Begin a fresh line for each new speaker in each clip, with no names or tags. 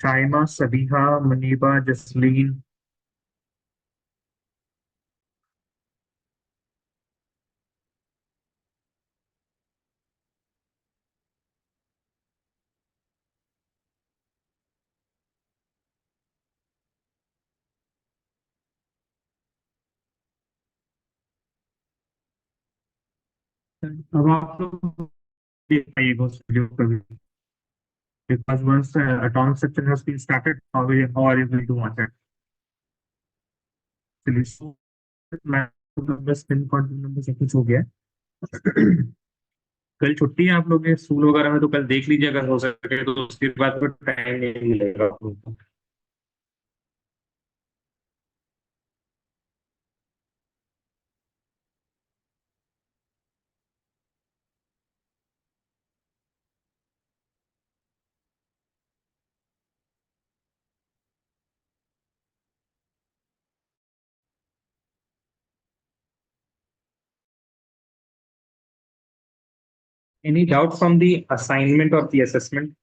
Shaima, Sabiha, Maniba, Jasleen. अब आप लोग देख पाइएगा उस वीडियो को भी, because once the atomic structure has been started, how are you going to watch it? चलिए, so मैं बस पिन क्वांटम नंबर सब कुछ हो गया है। कल छुट्टी है आप लोग के स्कूल वगैरह में, तो कल देख लीजिए अगर हो सके, तो उसके बाद तो टाइम नहीं मिलेगा आप लोग को। Any doubt from the assignment or the assessment?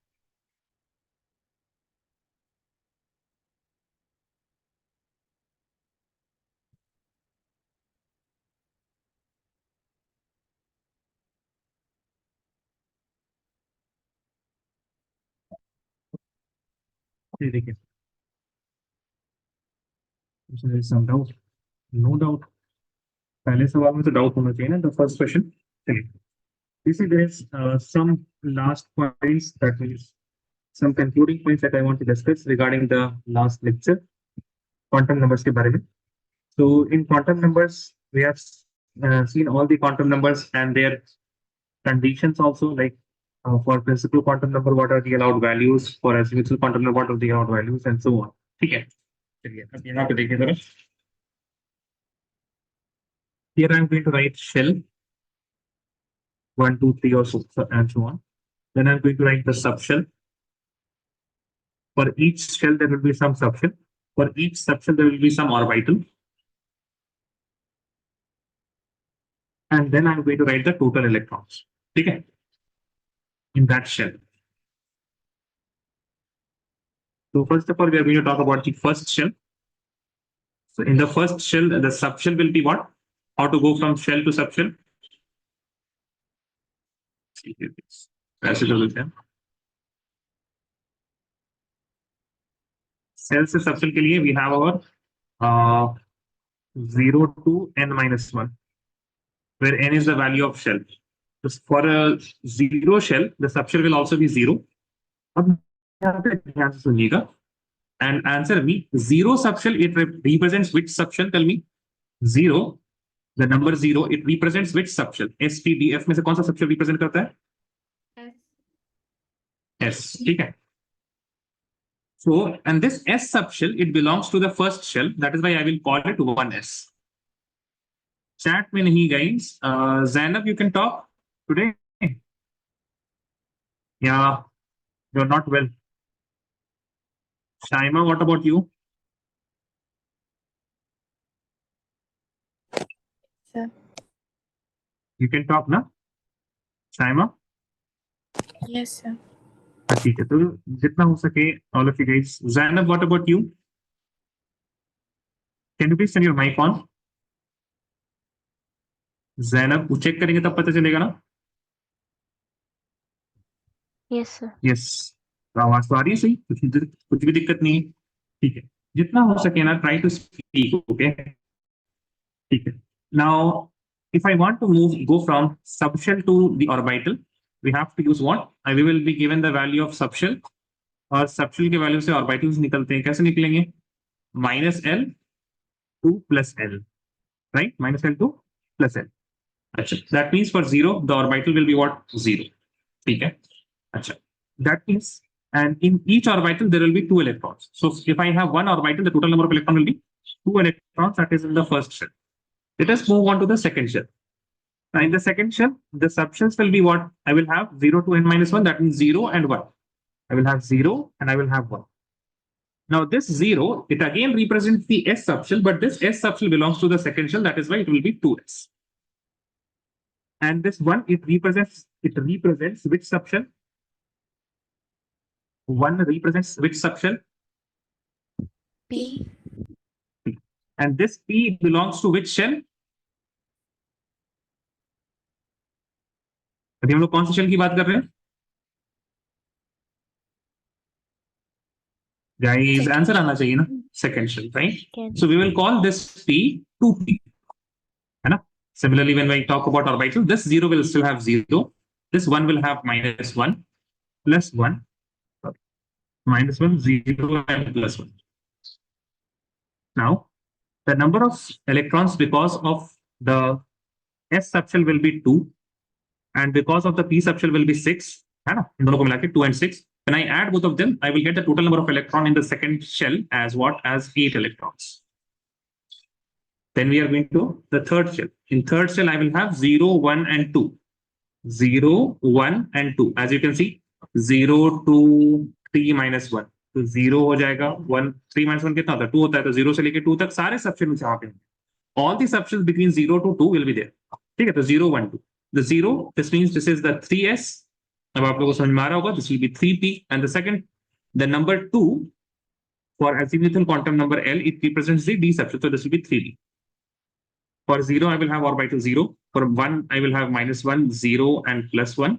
जी, देखिए, some doubt, no doubt। पहले सवाल में तो डाउट होना चाहिए ना, द फर्स्ट क्वेश्चन। चलिए, you see there is some last points, that means some concluding points that I want to discuss regarding the last lecture, quantum numbers के बारे में। So in quantum numbers, we have seen all the quantum numbers and their conditions also, like for principal quantum number, what are the allowed values, for azimuthal quantum number, what are the allowed values, and so on। ठीक है, चलिए अब यहाँ पे देखिए जरा। Here I am going to write shell 1, 2, 3, or so, and so on. Then I'm going to write the subshell. For each shell, there will be some subshell. For each subshell, there will be some orbital. And then I'm going to write the total electrons. Okay? In that shell. So first of all, we are going to talk about the first shell. So in the first shell, the subshell will be what? How to go from shell to subshell? Shell से subshell के लिए we have our 0 to n-1, where n is the value of shell. So for a zero shell, the subshell will also be 0. अब यहाँ पे ध्यान से सुनिएगा and answer me. Zero subshell, it represents which subshell? Tell me. Zero, the number 0, it represents which subshell? S, P, D, F में से कौन सा subshell represent करता है? S, ठीक है। So, and this S subshell, it belongs to the first shell. That is why I will call it 1S. Chat में नहीं, guys. Zainab, you can talk today? Yeah, you're not well. Shaima, what about you?
Sir.
You can talk, na? Shaima?
Yes, sir.
हाँ, ठीक है, तो जितना हो सके all of you guys. Zainab, what about you? Can you please turn your mic on? Zainab, वो check करेंगे तब पता चलेगा ना?
Yes, sir.
यस, तो आवाज तो आ रही है सही, कुछ भी दिक्कत नहीं है। ठीक है, जितना हो सके ना, ट्राई टू स्पीक, ओके? ठीक है। Now if I want to go from subshell to the orbital, we have to use what? We will be given the value of subshell, और subshell के वैल्यू से ऑर्बिटल्स निकलते हैं। कैसे निकलेंगे? -L to +L, right? -L to +L। अच्छा, that means for 0, the orbital will be what? 0। ठीक है, अच्छा, that means, and in each orbital there will be 2 electrons. So if I have one orbital, the total number of electrons will be 2 electrons, that is in the first shell. Let us move on to the second shell. Now in the second shell, the subshells will be what? I will have 0 to n-1, that means 0 and 1. I will have 0 and I will have 1. Now this 0, it again represents the S subshell, but this S subshell belongs to the second shell, that is why it will be 2S. And this 1, it represents which subshell? 1 represents which subshell?
P.
And this P belongs to which shell? अभी हम लोग कौन से shell की बात कर रहे हैं? Guys, आंसर आना चाहिए ना, second shell, right? So we will call this P 2P, है ना? Similarly, when we talk about orbital, this 0 will still have 0, this 1 will have -1, +1, -1, 0, and +1. Now, the number of electrons because of the S subshell will be 2, and because of the P subshell will be 6, है ना? इन दोनों को मिला के 2 and 6. When I add both of them, I will get the total number of electron in the second shell as what? As 8 electrons. Then we are going to the third shell. In third shell, I will have 0, 1, and 2. 0, 1, and 2. As you can see, 0, 2, 3, -1. तो 0 हो जाएगा, 1, 3 -1 कितना होता है? 2 होता है, तो 0 से लेके 2 तक सारे सबशेल यहाँ पे, all the subshells between 0 to 2 will be there. ठीक है, तो 0, 1, 2. The 0, this means this is the 3s. अब आप लोगों को समझ में आ रहा होगा, this will be 3p. And the second, the number 2 for azimuthal quantum number L, it represents the d subshell, so this will be 3d. For 0, I will have orbital 0. For 1, I will have -1, 0, and +1.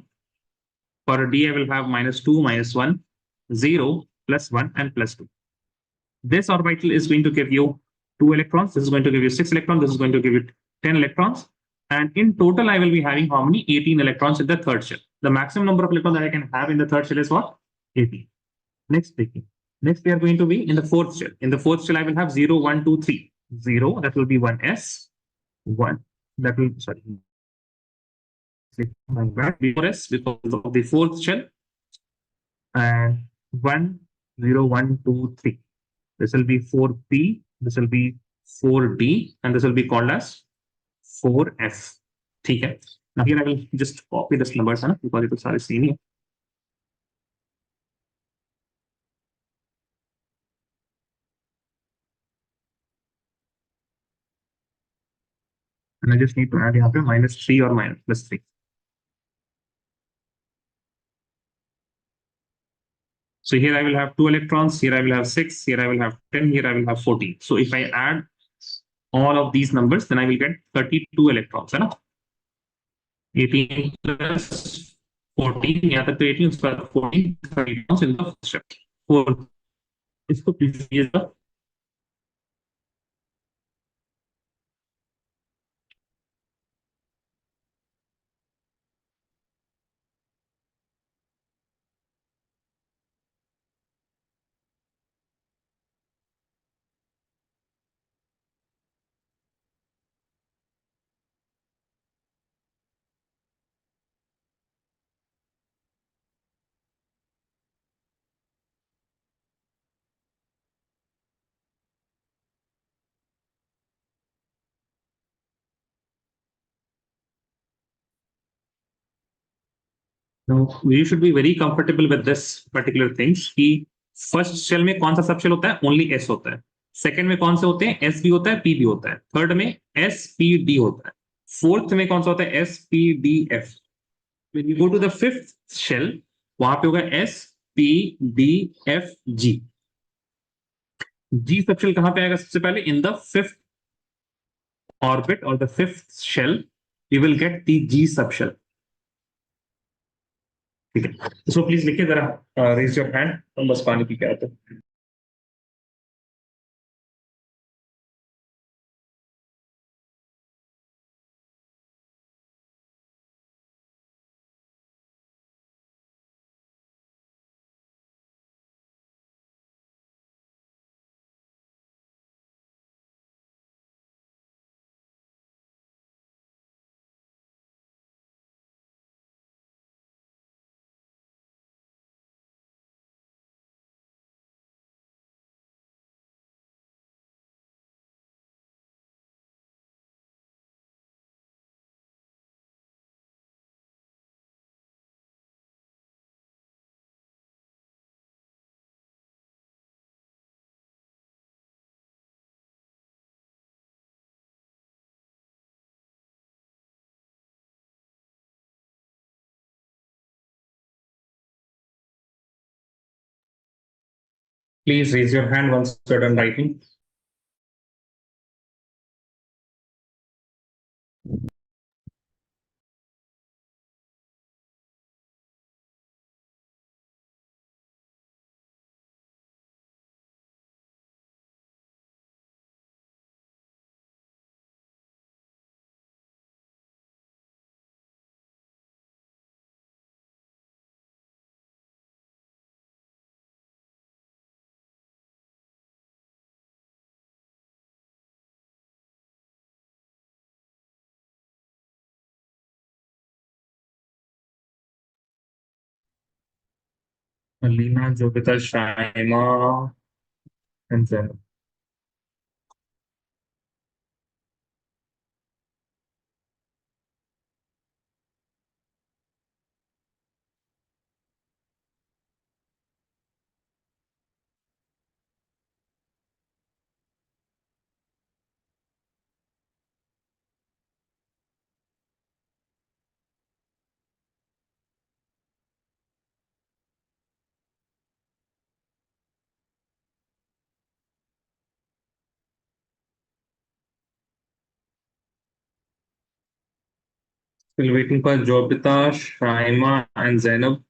For d, I will have -2, -1, 0, +1, and +2. This orbital is going to give you 2 electrons. This is going to give you 6 electrons. This is going to give you 10 electrons. And in total, I will be having how many? 18 electrons in the third shell. The maximum number of electrons that I can have in the third shell is what? 18. Next, next we are going to be in the fourth shell. In the fourth shell, I will have 0, 1, 2, 3. 0, that will be 1s. 1, that will, sorry, before s because of the fourth shell. And 1, 0, 1, 2, 3. This will be 4p, this will be 4d, and this will be called as 4f. ठीक है? Now here I will just copy this numbers, है ना? Because it is सारे same ही है. And I just need to add यहाँ पे -3 or +3. So here I will have 2 electrons, here I will have 6, here I will have 10, here I will have 14. So if I add all of these numbers, then I will get 32 electrons, है ना? 18 plus 14, यहाँ तक तो 18, उसके बाद 14, 30 electrons in the first step. 4. इसको please कीजिएगा. Now, you should be very comfortable with this particular things कि फर्स्ट शेल में कौन सा सबशेल होता है? ओनली एस होता है. सेकंड में कौन से होते हैं? एस भी होता है, पी भी होता है. थर्ड में एस पी डी होता है. फोर्थ में कौन सा होता है? S P D F. When you go to the fifth shell, वहां पे होगा S P D F G. G subshell कहां पे आएगा सबसे पहले? इन द फिफ्थ ऑर्बिट और the fifth shell you will get the G subshell. ठीक है, सो प्लीज लिखिए जरा, रेज योर हैंड, हम बस पानी पी के आते हैं. Please raise your hand once you're done writing. Alina, Jovita, Shaima, and Zainab. Still waiting for Jovita, Shaima, and Zainab.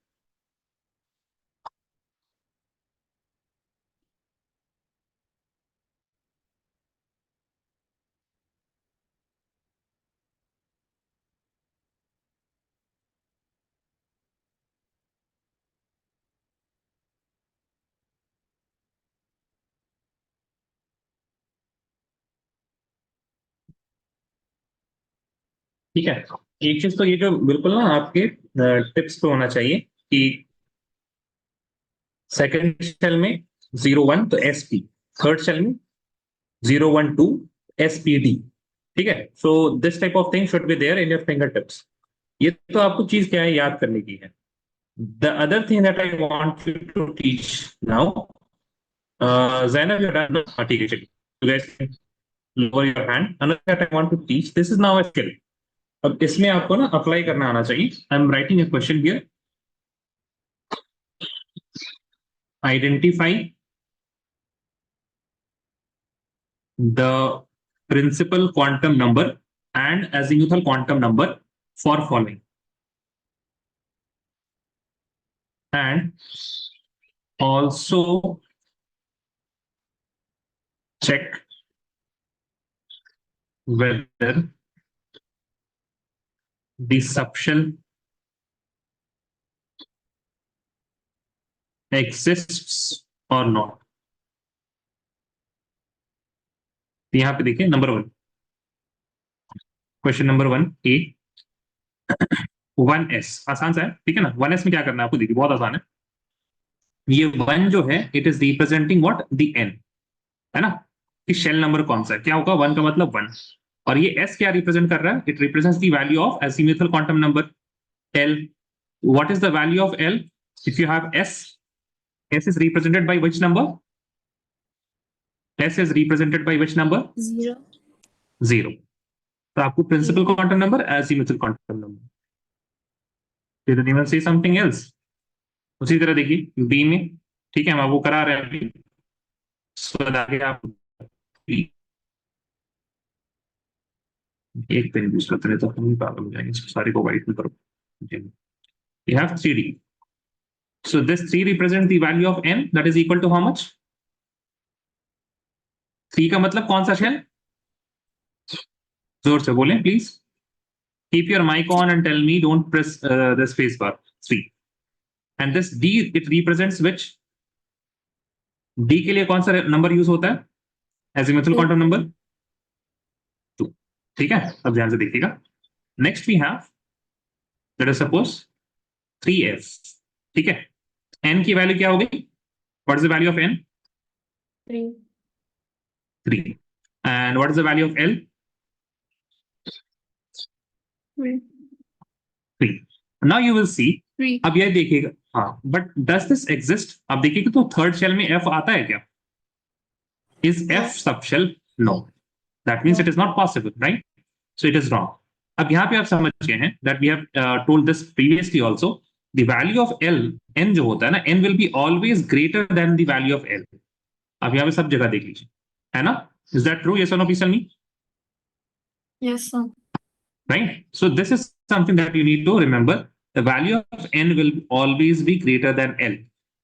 ठीक है, एक चीज तो ये जो बिल्कुल ना आपके टिप्स पे होना चाहिए कि सेकंड शेल में 0 1 तो एसपी, थर्ड शेल में 0 1 2 एसपीडी। ठीक है, so this type of thing should be there in your finger tips. ये तो आपको चीज क्या है याद करने की है। The other thing that I want you to teach now, Zainab, you're done. हाँ, ठीक है, चलिए, you guys can lower your hand. Another that I want to teach, this is now a skill. अब इसमें आपको ना अप्लाई करना आना चाहिए। I am writing a question here. Identify the principal quantum number and azimuthal quantum number for following, and also check whether the subshell exists or not। यहां पे देखिए नंबर 1, क्वेश्चन नंबर 1 ए 1s, आसान सा है, ठीक है ना। 1s में क्या करना है आपको, देखिए बहुत आसान है। ये 1 जो है it is representing what, the n, है ना, कि शेल नंबर कौन सा है, क्या होगा 1 का मतलब 1। और ये s क्या रिप्रेजेंट कर रहा है, it represents the value of azimuthal quantum number l। What is the value of l if you have s? s is represented by which number? s is represented by which number?
0.
0। तो आपको principal quantum number, azimuthal quantum number. Did anyone say something else? उसी तरह देखिए B में, ठीक है, हम वो करा रहे हैं अभी। So, आगे आप एक पेन यूज करते रहे तो हम ही पागल हो जाएंगे, सारे को व्हाइट में करो। You have 3D. So this 3 represents the value of n, that is equal to how much? 3 का मतलब कौन सा शेल? जोर से बोलें please. Keep your mic on and tell me, don't press the space bar। 3। And this d, it represents which? d के लिए कौन सा नंबर यूज होता है, एजिमुथल क्वांटम नंबर 2। ठीक है, अब ध्यान से देखिएगा। Next we have, let us suppose 3f। ठीक है, n की वैल्यू क्या हो गई, what is the value of n?
3.
3। And what is the value of l?
3.
3। Now you will see,
3.
अब ये देखिएगा, हाँ, बट डज दिस एग्जिस्ट? अब देखिएगा तो थर्ड शेल में f आता है क्या? Is f subshell? No, that means it is not possible, right? So it is wrong। अब यहाँ पे आप समझ गए हैं that we have told this previously also, the value of l, n जो होता है ना, n will be always greater than the value of l। आप यहाँ पे सब जगह देख लीजिए, है ना? Is that true? यस और no, please tell me.
Yes, sir.
Right? So this is something that you need to remember. The value of n will always be greater than L.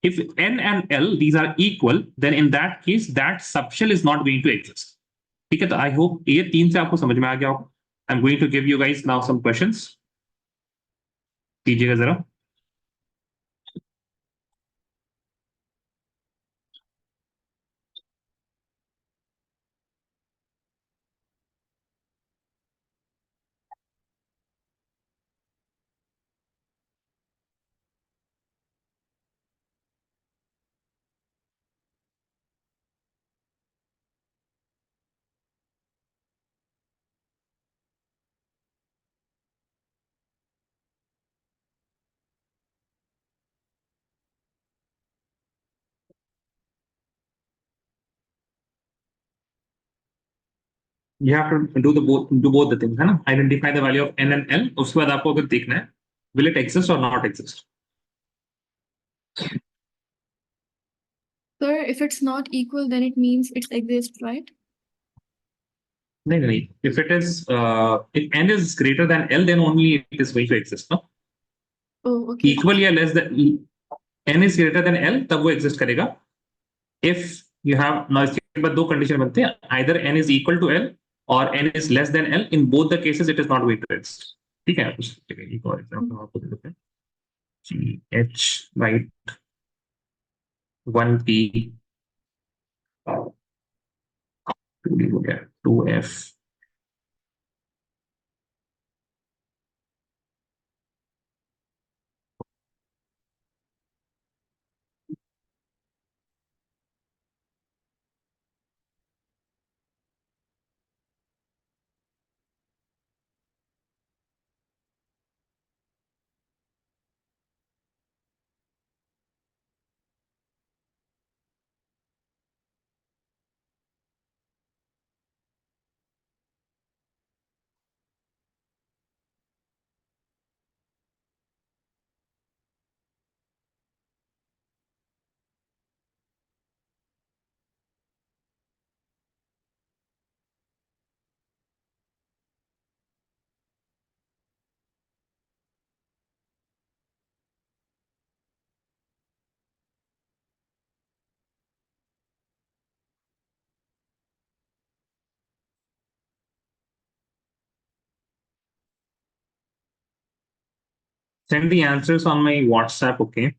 If n and L, these are equal, then in that case, that subshell is not going to exist. ठीक है, तो I hope ये तीन से आपको समझ में आ गया होगा. I am going to give you guys now some questions. कीजिएगा जरा. You have to do both the things, है ना? Identify the value of n and L. उसके बाद आपको अगर देखना है, will it exist or not exist?
Sir, if it's not equal, then it means it exists, right?
नहीं नहीं. If it is if n is greater than L, then only it is going to exist. No?
Oh, okay.
Equal या less than n is greater than L, तब वो exist करेगा. If you have now इसके बाद दो condition बनते हैं. Either n is equal to L or n is less than L. In both the cases, it is not going to exist. ठीक है. एक और एग्जाम्पल आपको दे देते हैं. H right 1p 2d हो गया 2f. Send the answers on my WhatsApp. Okay.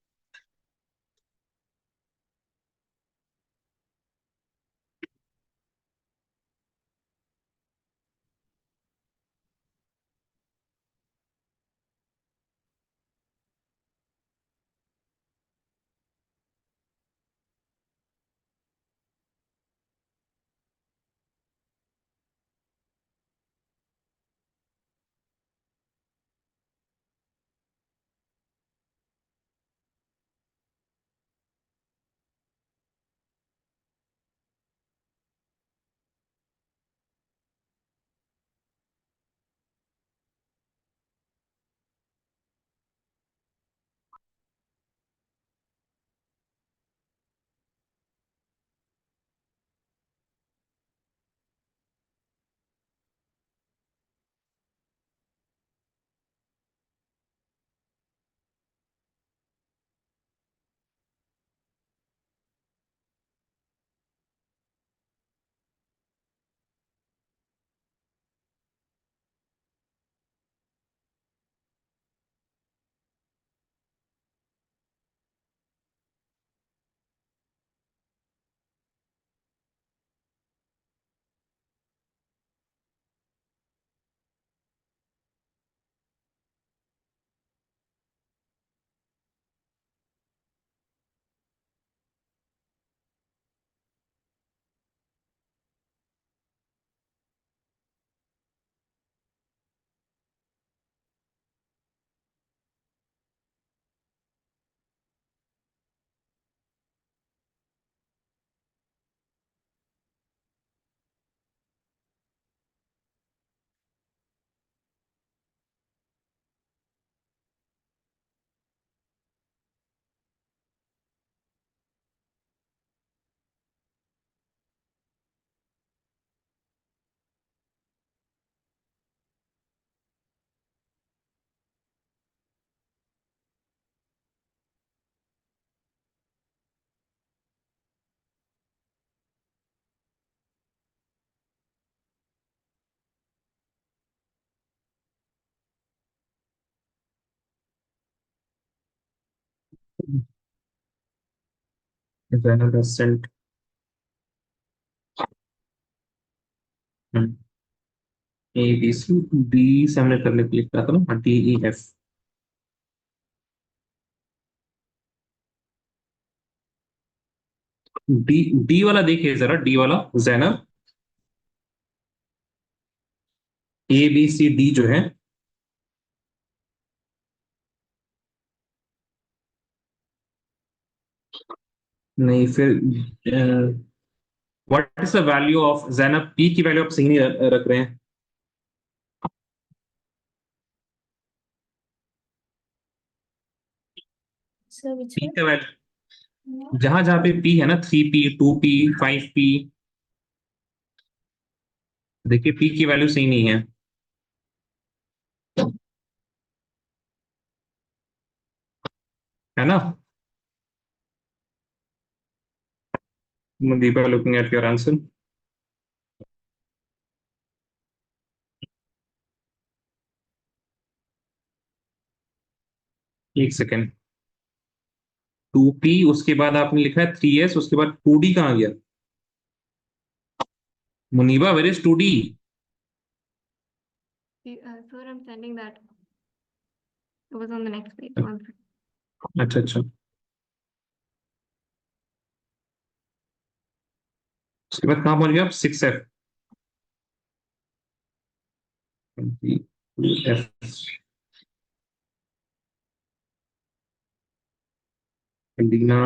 Zainab has sent A B C D से हमने करने के लिए कहा था ना, D E F. D D वाला देखिए जरा, डी वाला Zainab, A B C D जो है। नहीं फिर what is the value of Zainab, P की वैल्यू आप सही नहीं रख रहे हैं।
Sir, which
P
one?
का वैल्यू जहां जहां पे पी है ना, 3P, 2P, 5P, देखिए पी की वैल्यू सही नहीं है। है ना। Mandeep, looking at your answer. एक सेकेंड। 2P, उसके बाद आपने लिखा है 3S, उसके बाद 2D कहाँ गया? Muniba, where is 2D?
Sir, I'm sending that. It was on the next page. One second.
अच्छा अच्छा, उसके बाद कहाँ पहुंच गया आप? 6F। Alina,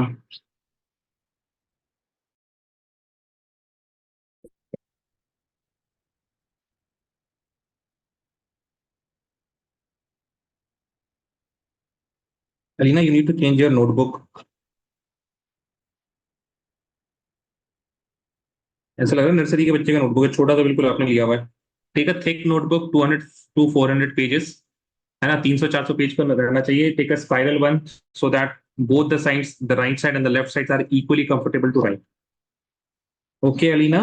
Alina, you need to change your notebook. ऐसा लग रहा है नर्सरी के बच्चे का नोटबुक है, छोटा तो बिल्कुल आपने लिया हुआ है। Take a thick notebook, 200 to 400 pages, है ना, 300-400 पेज पर रहना चाहिए। Take a spiral one, so that both the sides, the right side and the left sides, are equally comfortable to write. Okay, Alina.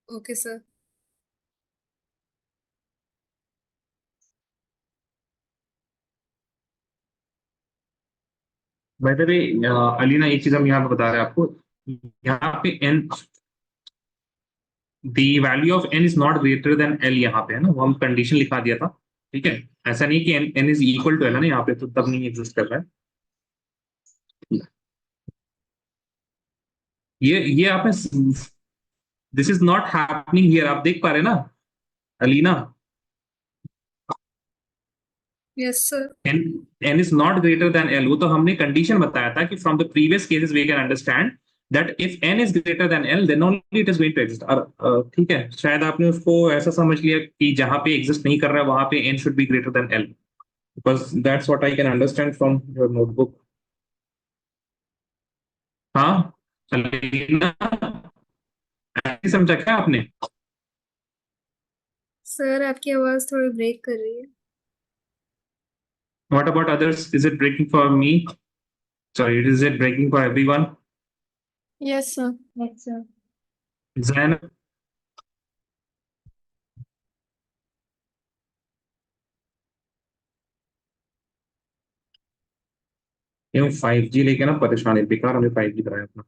Okay, sir.
By the way, Alina, एक चीज हम यहाँ पे बता रहे हैं आपको। यहाँ पे N, the value of N is not greater than L, यहाँ पे है ना, वो हम कंडीशन लिखा दिया था। ठीक है, ऐसा नहीं कि N is equal to L है ना, यहाँ पे तो तब नहीं एग्जिस्ट कर रहा है। ये आपने, this is not happening here, आप देख पा रहे हैं ना Alina?
Yes, sir.
N is not greater than l, वो तो हमने कंडीशन बताया था कि from the previous cases we can understand that if n is greater than l then only it is going to exist. और ठीक है, शायद आपने उसको ऐसा समझ लिया कि जहां पे एग्जिस्ट नहीं कर रहा है वहां पे n should be greater than l, because that's what I can understand from your notebook. हाँ, अलीना, ऐसे समझा क्या आपने?
सर, आपकी आवाज थोड़ी ब्रेक कर रही है।
What about others, is it breaking for me? Sorry, is it breaking for everyone?
Yes, sir. Yes, sir.
Jain, 5G लेके ना परेशान है, बेकार हमें 5G कराया अपना।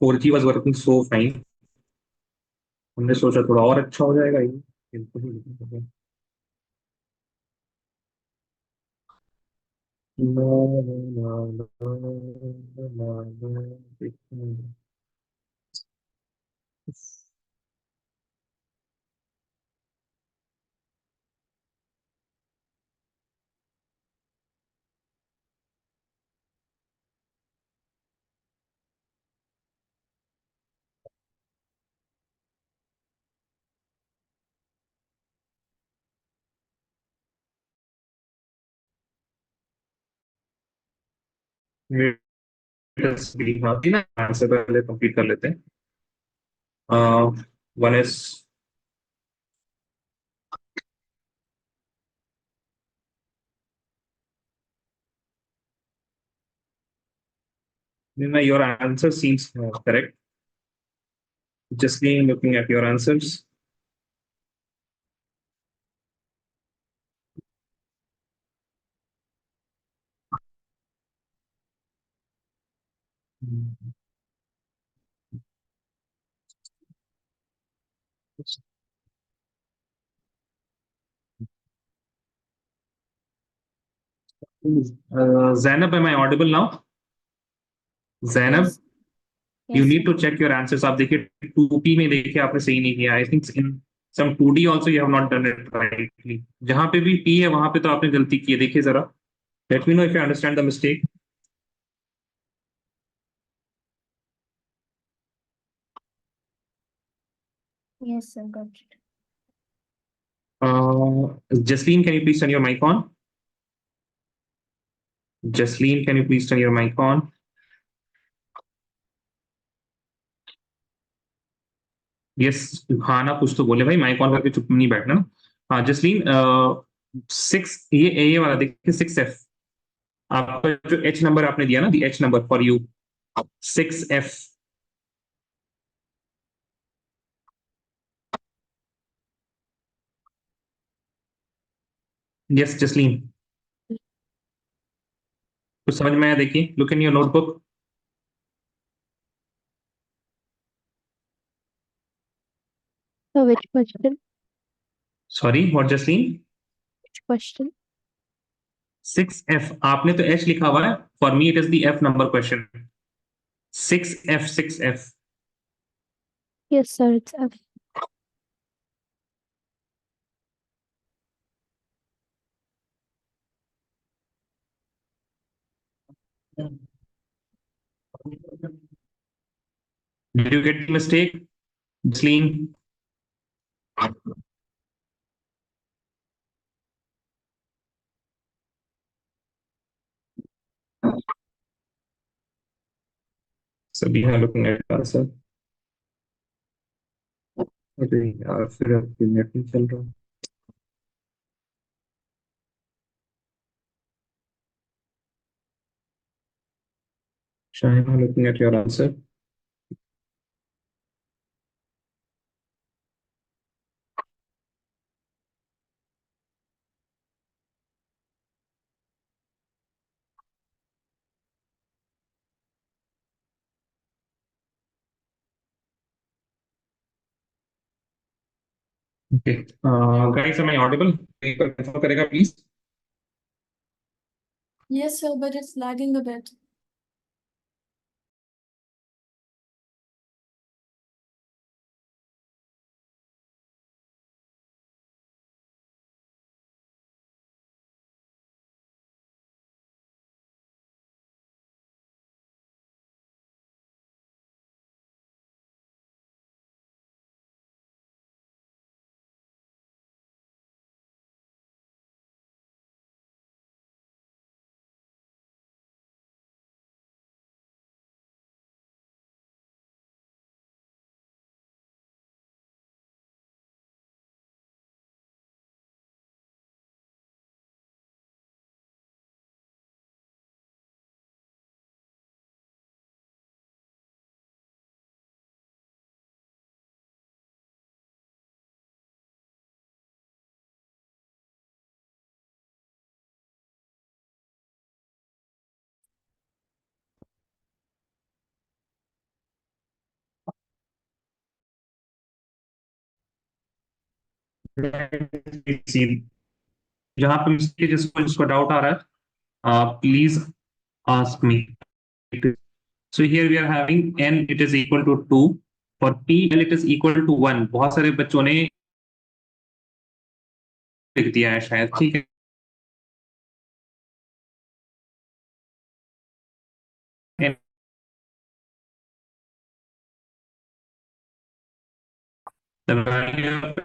4G was working so fine, हमने सोचा थोड़ा और अच्छा हो जाएगा ये, बिल्कुल ही नहीं हो गया। ना आंसर पहले कंप्लीट कर लेते हैं। One S, your answer seems correct, just looking at your answers. Zainab, am I audible now? Zainab,
Yes.
you
Yes,
need
sir.
to check your answers. आप देखिए 2P में देखिए आपने सही नहीं किया. I think in some 2D also you have not done it rightly. जहाँ पे भी P है वहां पे तो आपने गलती की है. देखिए जरा. Let me know if you understand the mistake.
Yes, sir. Got it.
Jasleen, can you please turn your mic on? Jasleen, can you please turn your mic on? Yes. हाँ ना, कुछ तो बोले भाई. माइक ऑन करके चुप नहीं बैठना ना. हाँ जसलीन. 6, ये वाला देखिए 6F. आपका जो H नंबर आपने दिया ना, दी H number for you. 6F. Yes Jasleen. कुछ समझ में आया? देखिए, look in your notebook.
So which question?
Sorry, what Jasleen?
Which question?
6F. आपने तो H लिखा हुआ है. For me it is the F number question. 6F, 6F.
Yes, sir. It's F.
Did you get the mistake, Jisleen? सभी हैं looking at the answer. अरे यार, फिर आपकी नेट नहीं चल रहा. China looking at your answer. Okay. Guys, am I audible? एक बार confirm करेगा please.
Yes, sir, but it's lagging a bit.
जहाँ पे जिसको जिसको डाउट आ रहा है, please ask me. So here we are having n it is equal to 2. For p l it is equal to 1. बहुत सारे बच्चों ने लिख दिया है शायद. ठीक है. And the value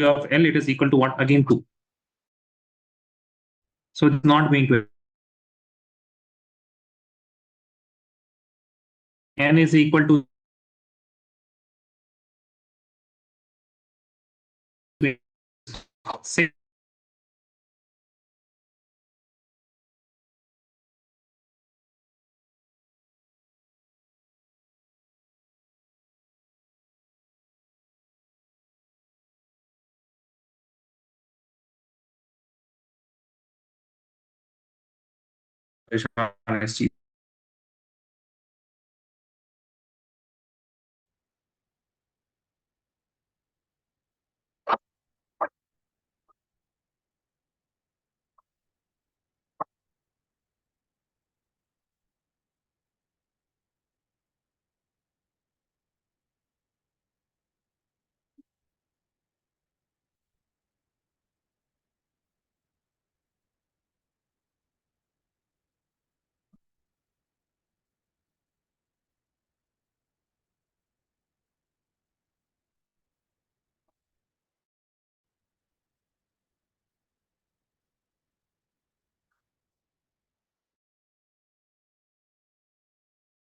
of l it is equal to what? Again 2. So it's not going to. N is equal to 6. परेशान है इस चीज।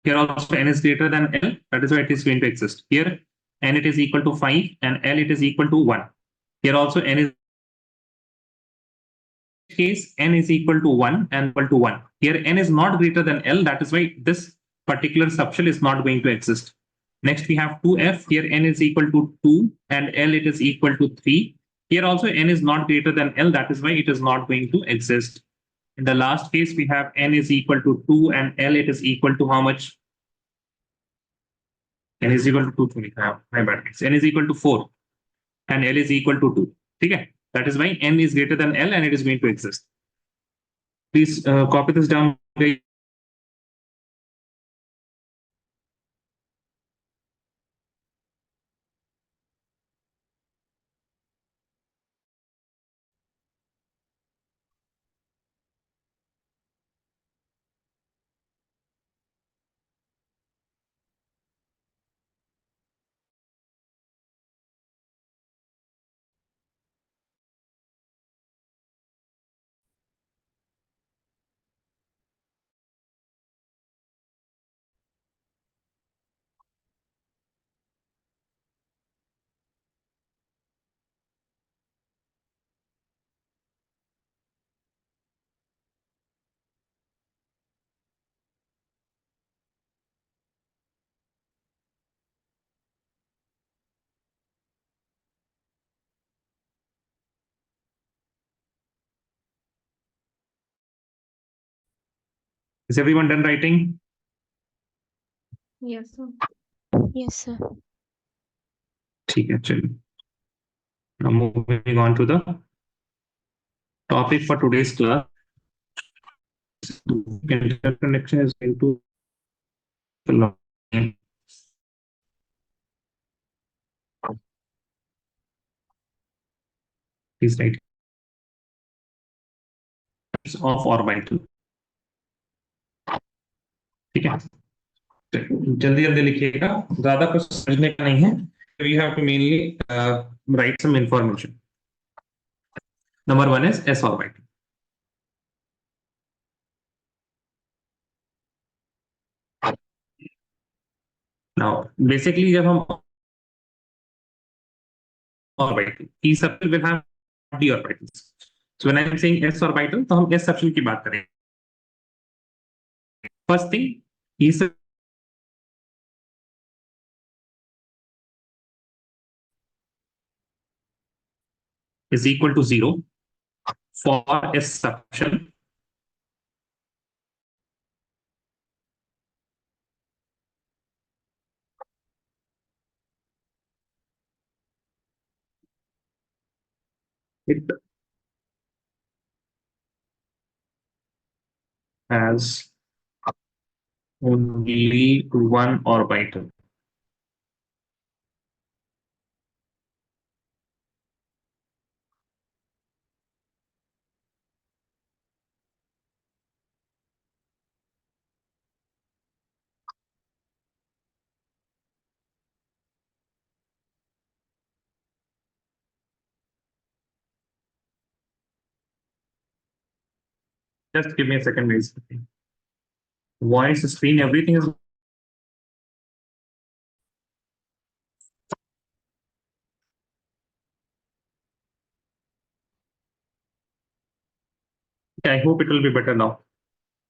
Here also n is greater than L, that is why it is going to exist. Here n it is equal to 5 and L it is equal to 1. Here also n is case n is equal to 1 and equal to 1. Here n is not greater than L, that is why this particular subshell is not going to exist. Next we have 2f, here n is equal to 2 and L it is equal to 3. Here also n is not greater than L, that is why it is not going to exist. In the last case we have n is equal to 2 and L it is equal to how much? N is equal to 2, my bad. N is equal to 4 and L is equal to 2. Okay? That is why n is greater than L and it is going to exist. Please copy this down. Is everyone done writing?
Yes, sir.
Yes, sir.
ठीक है, चलिए. Now moving on to the topic for today's class. Interconnection is into please write of orbital. ठीक है, जल्दी जल्दी लिखिएगा, ज्यादा कुछ समझने का नहीं है. You have to mainly write some information. Number one is s orbital. Now basically जब हम orbital, p subshell will have d orbitals. So when I am saying s orbital, तो हम s subshell की बात करेंगे. First thing, p is equal to 0 for s subshell. It has only one orbital. Just give me a second, guys. Voice, screen, everything is. I hope it will be better now.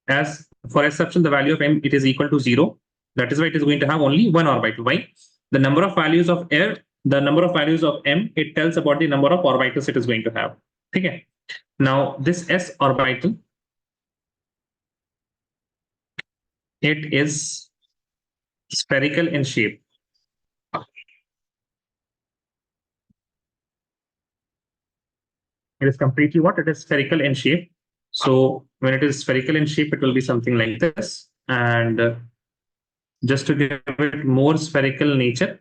As for s subshell, the value of m it is equal to 0. That is why it is going to have only one orbital. Why? The number of values of r, the number of values of m, it tells about the number of orbitals it is going to have. Okay. Now this s orbital it is spherical in shape. It is completely what? It is spherical in shape. So when it is spherical in shape, it will be something like this. And just to give it more spherical nature,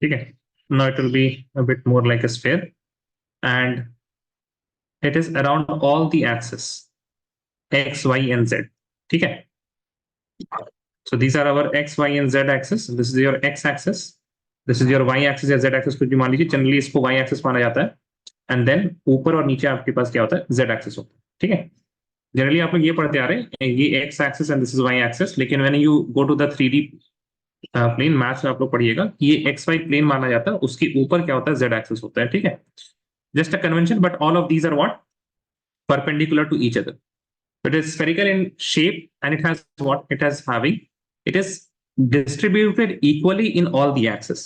okay, now it will be a bit more like a sphere, and it is around all the axes x, y, and z. Okay. So these are our x, y, and z axis. This is your x axis. This is your y axis या z axis कुछ भी मान लीजिए. Generally इसको y axis माना जाता है. And then ऊपर और नीचे आपके पास क्या होता है? z axis होता है. ठीक है. जनरली आप लोग ये पढ़ते आ रहे हैं, ये x axis and this is y axis. लेकिन when you go to the 3D plane maths में आप लोग पढ़िएगा कि ये एक्स वाई प्लेन माना जाता है, उसके ऊपर क्या होता है? जेड एक्सिस होता है. ठीक है. Just a convention, but all of these are what? Perpendicular to each other. It is spherical in shape and it has what? It has having, it is distributed equally in all the axes.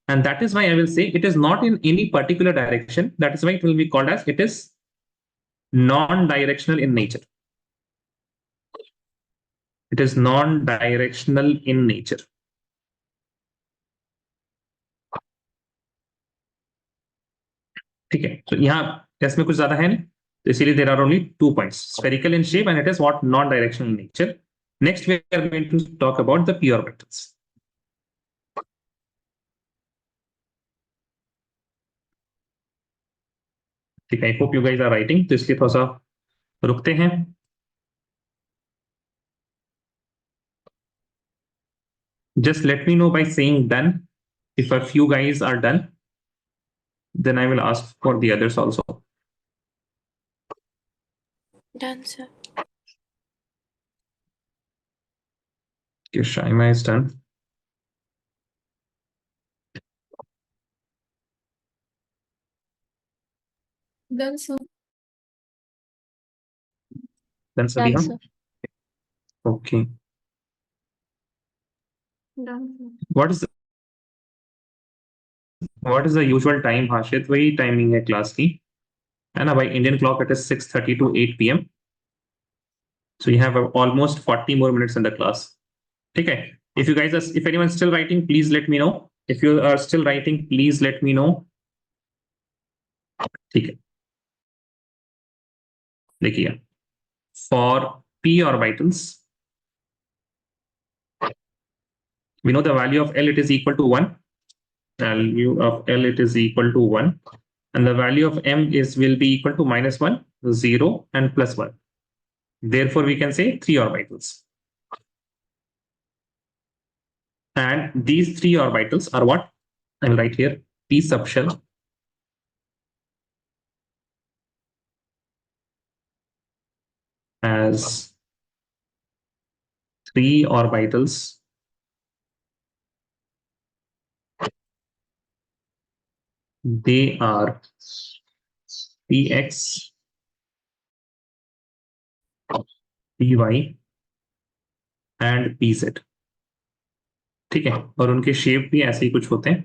And that is why I will say it is not in any particular direction. That is why it will be called as it is non-directional in nature. It is non-directional in nature. ठीक है. तो यहाँ इसमें कुछ ज्यादा है नहीं, तो इसीलिए there are only 2 points. Spherical in shape and it is what? Non-directional in nature. Next we are going to talk about the p orbitals. ठीक है. I hope you guys are writing, तो इसलिए थोड़ा सा रुकते हैं. Just let me know by saying done. If a few guys are done, then I will ask for the others also.
Done, sir.
Okay, Shaima is done.
Done, sir.
Then
Done,
Sabiha.
sir.
Okay.
Done.
What is the usual time, Harshit? वही timing है class की, है ना भाई? Indian clock it is 6:30 to 8 p.m. So you have almost 40 more minutes in the class. ठीक है. If you guys are, if anyone is still writing, please let me know. If you are still writing, please let me know. ठीक है. देखिए, for p orbitals, we know the value of L, it is equal to 1. Value of L, it is equal to 1. And the value of M is will be equal to -1, 0, and +1. Therefore, we can say 3 orbitals. And these 3 orbitals are what? I will write here p subshell as 3 orbitals they are px, py and pz. ठीक है. और उनके shape भी ऐसे ही कुछ होते हैं.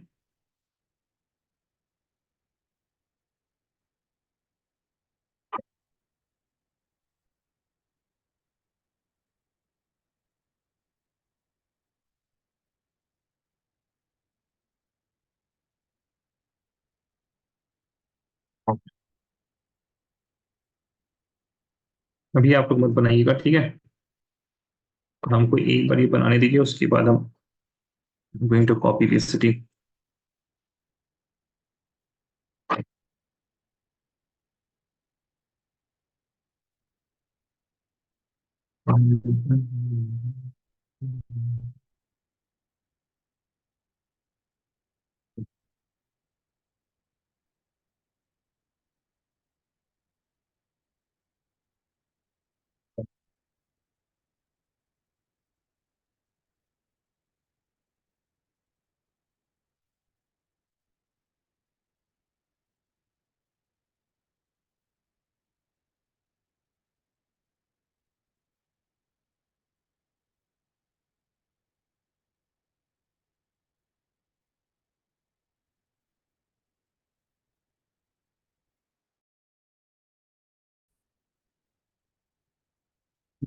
अभी आप लोग मत बनाइएगा, ठीक है? हमको एक बार ये बनाने दीजिए, उसके बाद हम going to copy this city.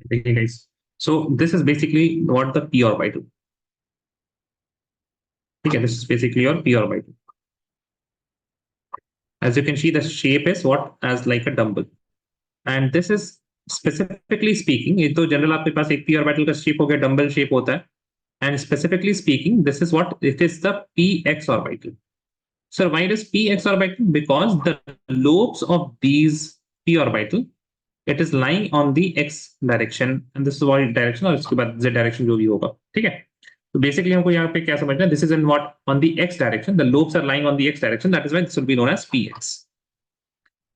Okay, guys. So this is basically what the p orbital. Okay, this is basically your p orbital. As you can see, the shape is what as like a dumbbell, and this is specifically speaking. ये तो general आपके पास एक p orbital का shape हो गया, dumbbell shape होता है, and specifically speaking, this is what it is, the px orbital. So why it is px orbital? Because the lobes of these p orbital, it is lying on the x direction, and this is y direction, और इसके बाद z direction जो भी होगा, ठीक है. तो basically हमको यहाँ पे क्या समझना है, this is in what on the x direction, the lobes are lying on the x direction, that is why this will be known as px.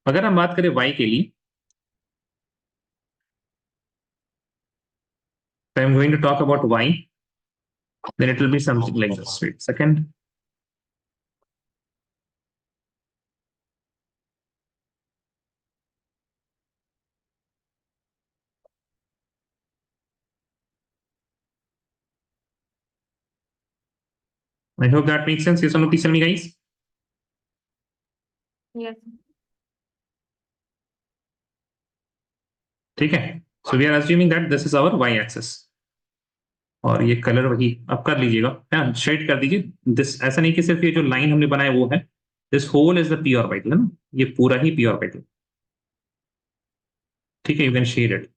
अगर हम बात करें y के लिए, so I'm going to talk about y, then it will be something like this. Wait a second. I hope that makes sense. Yes or no, please tell me, guys.
Yes.
ठीक है. So we are assuming that this is our y axis. और ये colour वही अब कर लीजिएगा, हाँ, shade कर दीजिए. दिस ऐसा नहीं कि सिर्फ ये जो लाइन हमने बनाया वो है, this whole is the p orbital, है ना, ये पूरा ही p ऑर्बिटल. ठीक है, you can shade it.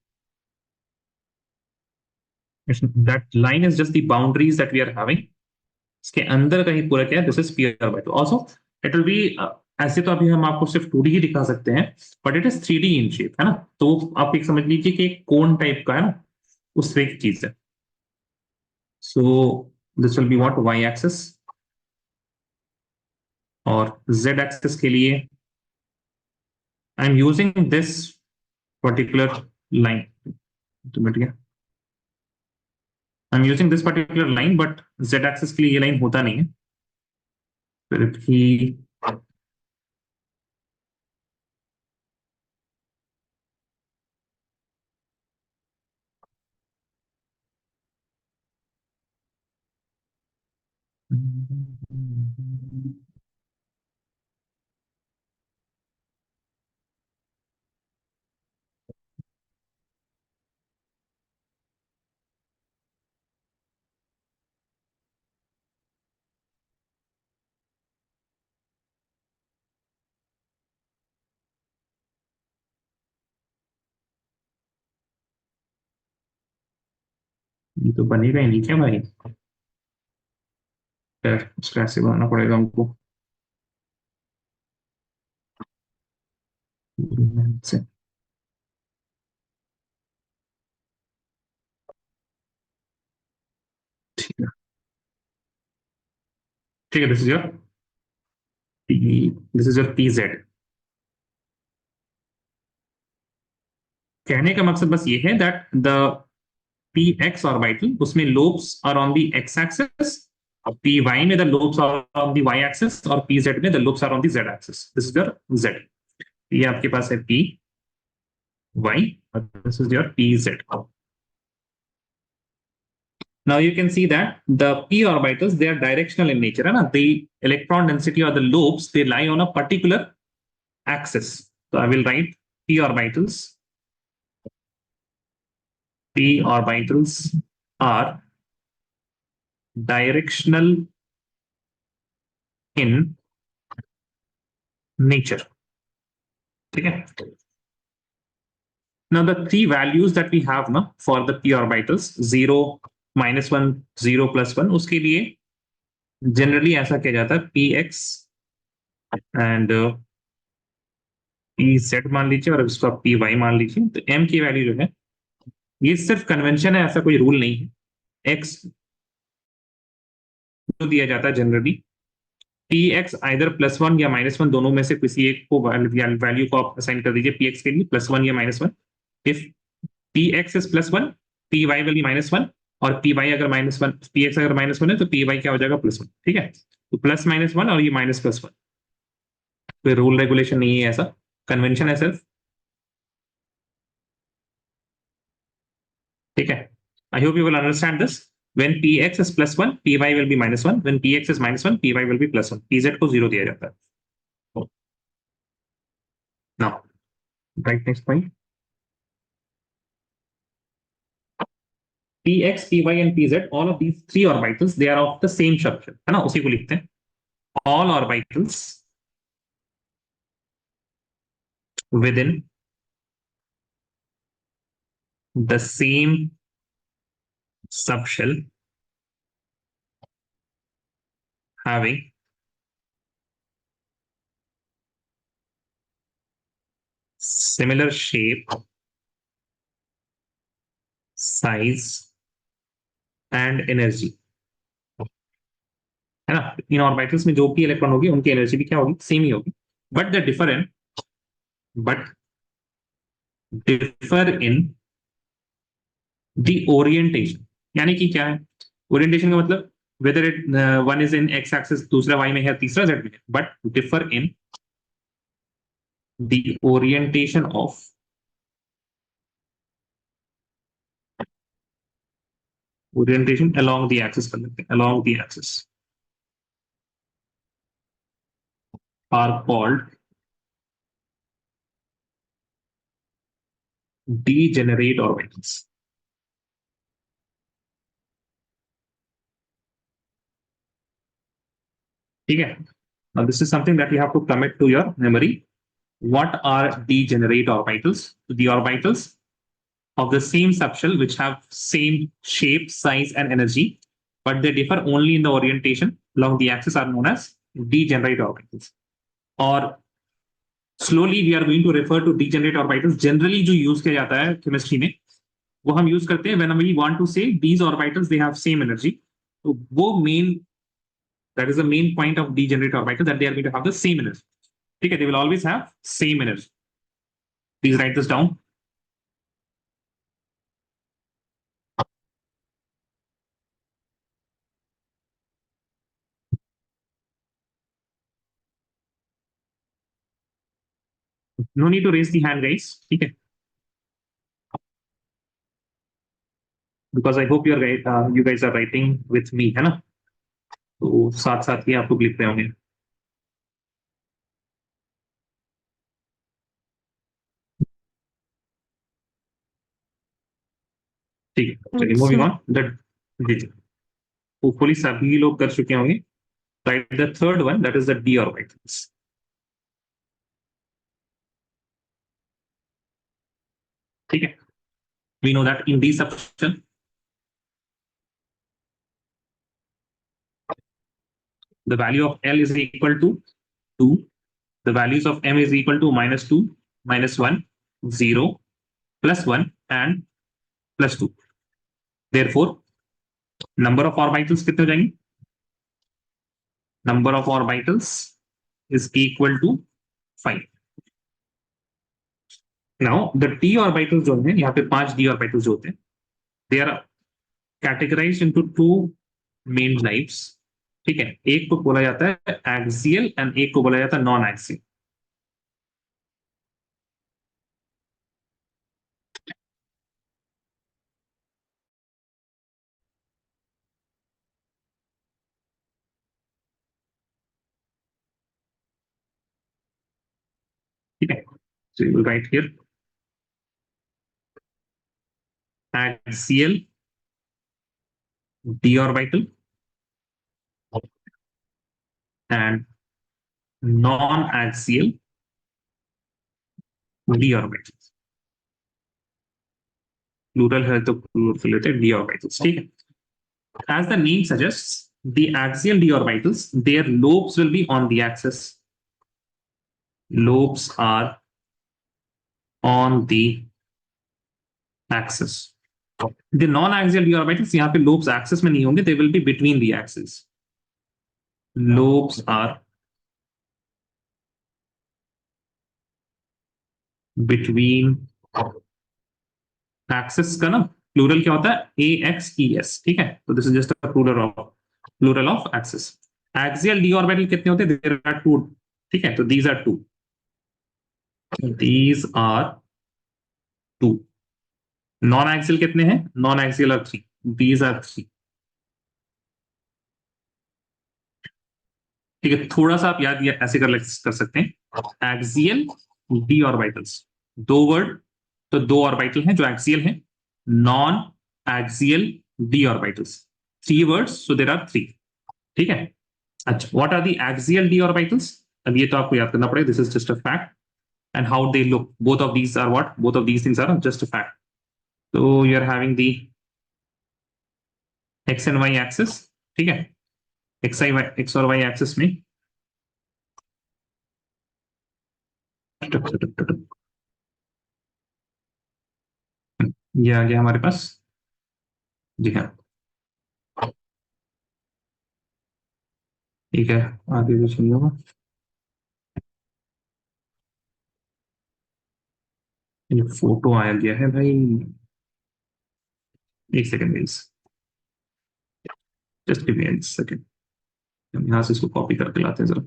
That line is just the boundaries that we are having. इसके अंदर का ही पूरा क्या है, this is p orbital. Also it will B, ऐसे तो अभी हम आपको सिर्फ 2D ही दिखा सकते हैं, but it is 3D in shape, है ना. तो आप एक समझ लीजिए कि एक कोन टाइप का है ना, उस तरह की चीज है. So this will be what, y axis. और z एक्सिस के लिए I am using this particular line. तो मिट गया. I am using this particular line, but z axis के लिए ये लाइन होता नहीं है. फिर भी ये तो बनेगा ही नहीं क्या भाई. फिर उसका ऐसे बनाना पड़ेगा हमको. से ठीक है. ठीक है, this is your this is your pz. कहने का मकसद बस ये है दैट द px ऑर्बिटल, उसमें lobes are on the x axis, py में the lobes are on the y axis, और pz में the lobes are on the z axis. This is your z. ये आपके पास है py, और this is your pz. Now you can see that the p orbitals, they are directional in nature, है ना. The electron density or the lobes, they lie on a particular axis. So I will write p orbitals. P orbitals are directional in nature. ठीक है. Now the three values that we have ना for the p orbitals, 0, -1, 0, +1, उसके लिए generally ऐसा किया जाता है, px and pz मान लीजिए, और इसको py मान लीजिए. तो m की वैल्यू जो है, ये सिर्फ कन्वेंशन है, ऐसा कोई रूल नहीं है. x जो दिया जाता है जनरली, px आइदर +1 या -1, दोनों में से किसी एक को वैल्यू को आप असाइन कर दीजिए px के लिए, +1 या -1. If px is +1, py will be -1, और py अगर -1, px अगर -1 है तो py क्या हो जाएगा, +1. ठीक है. तो +-1 और ये -+1, कोई रूल रेगुलेशन नहीं है, ऐसा कन्वेंशन है सिर्फ. ठीक है. I hope you will understand this. When px is +1, py will be -1. When px is -1, py will be +1. pz को 0 दिया जाता है. Now, right next point. px, py and pz, all of these three orbitals, they are of the same structure, है ना, उसी को लिखते हैं. All orbitals within the same subshell having similar shape, size and energy, है ना. इन orbitals में जो भी इलेक्ट्रॉन होगी उनकी एनर्जी भी क्या होगी, सेम ही होगी. But the differ in the orientation. यानी कि क्या है ओरिएंटेशन का मतलब, whether it one is in x axis, दूसरा y में है, तीसरा z में है, but differ in the orientation of orientation along the axis कर लेते हैं, along the axis are called degenerate orbitals. ठीक है. Now this is something that you have to commit to your memory. What are degenerate orbitals? The orbitals of the same subshell which have same shape, size and energy, but they differ only in the orientation along the axis are known as degenerate orbitals. और slowly we are going to refer to degenerate orbitals. Generally जो use किया जाता है chemistry में, वो हम use करते हैं when we want to say these orbitals they have same energy. तो वो main, that is the main point of degenerate orbitals, that they are going to have the same energy. ठीक है, they will always have same energy. Please write this down. No need to raise the hand, guys. ठीक है, because I hope you guys are writing with me, है ना. तो साथ साथ ही आप लोग लिख रहे होंगे. ठीक है, चलिए मूविंग ऑन. जी जी, होपफुली सभी लोग कर चुके होंगे. Right the third one, that is the d orbitals. ठीक है, we know that in d subshell the value of L is equal to 2, the values of M is equal to -2, -1, 0, +1 and +2. Therefore number of orbitals कितने हो जाएंगे, number of orbitals is equal to 5. Now the d orbitals जो है, यहाँ पे 5 d orbitals जो होते हैं, they are categorized into two main types. ठीक है, एक को बोला जाता है axial and एक को बोला जाता है नॉन axial. ठीक है, so you will write here axial d orbital and non-axial d orbitals. Plural है तो plural लेते हैं d orbitals. ठीक है, as the name suggests, the axial d orbitals, their lobes will be on the axis. Lobes are on the axis. The non-axial d orbitals, यहाँ पे lobes axis में नहीं होंगे, they will be between the axes. Lobes are between axis का ना plural क्या होता है, AXES. ठीक है, तो this is just a plural of axis. Axial d orbital कितने होते हैं, देयर आर 2. ठीक है, तो these are 2, these are 2. Non axial कितने हैं, non axial are 3, these are 3. ठीक है, थोड़ा सा आप याद ऐसे कर सकते हैं, एक्सियल डी ऑर्बिटल्स, 2 वर्ड, तो 2 ऑर्बिटल हैं जो एक्सियल हैं. Non axial d orbitals. 3 words, so there are 3. ठीक है. अच्छा, what are the axial d orbitals? अब ये तो आपको याद करना पड़ेगा. This is just a fact. And how they look. Both of these are what? Both of these things are just a fact. So you are having the x and y axis. ठीक है. x और y axis में ये आ गया हमारे पास. जी हाँ, ठीक है. आगे जो सुनिए होगा, फोटो आया गया है भाई. एक सेकेंड प्लीज, जस्ट गिव मी एक सेकेंड. हम यहाँ से इसको कॉपी करके लाते हैं जरा.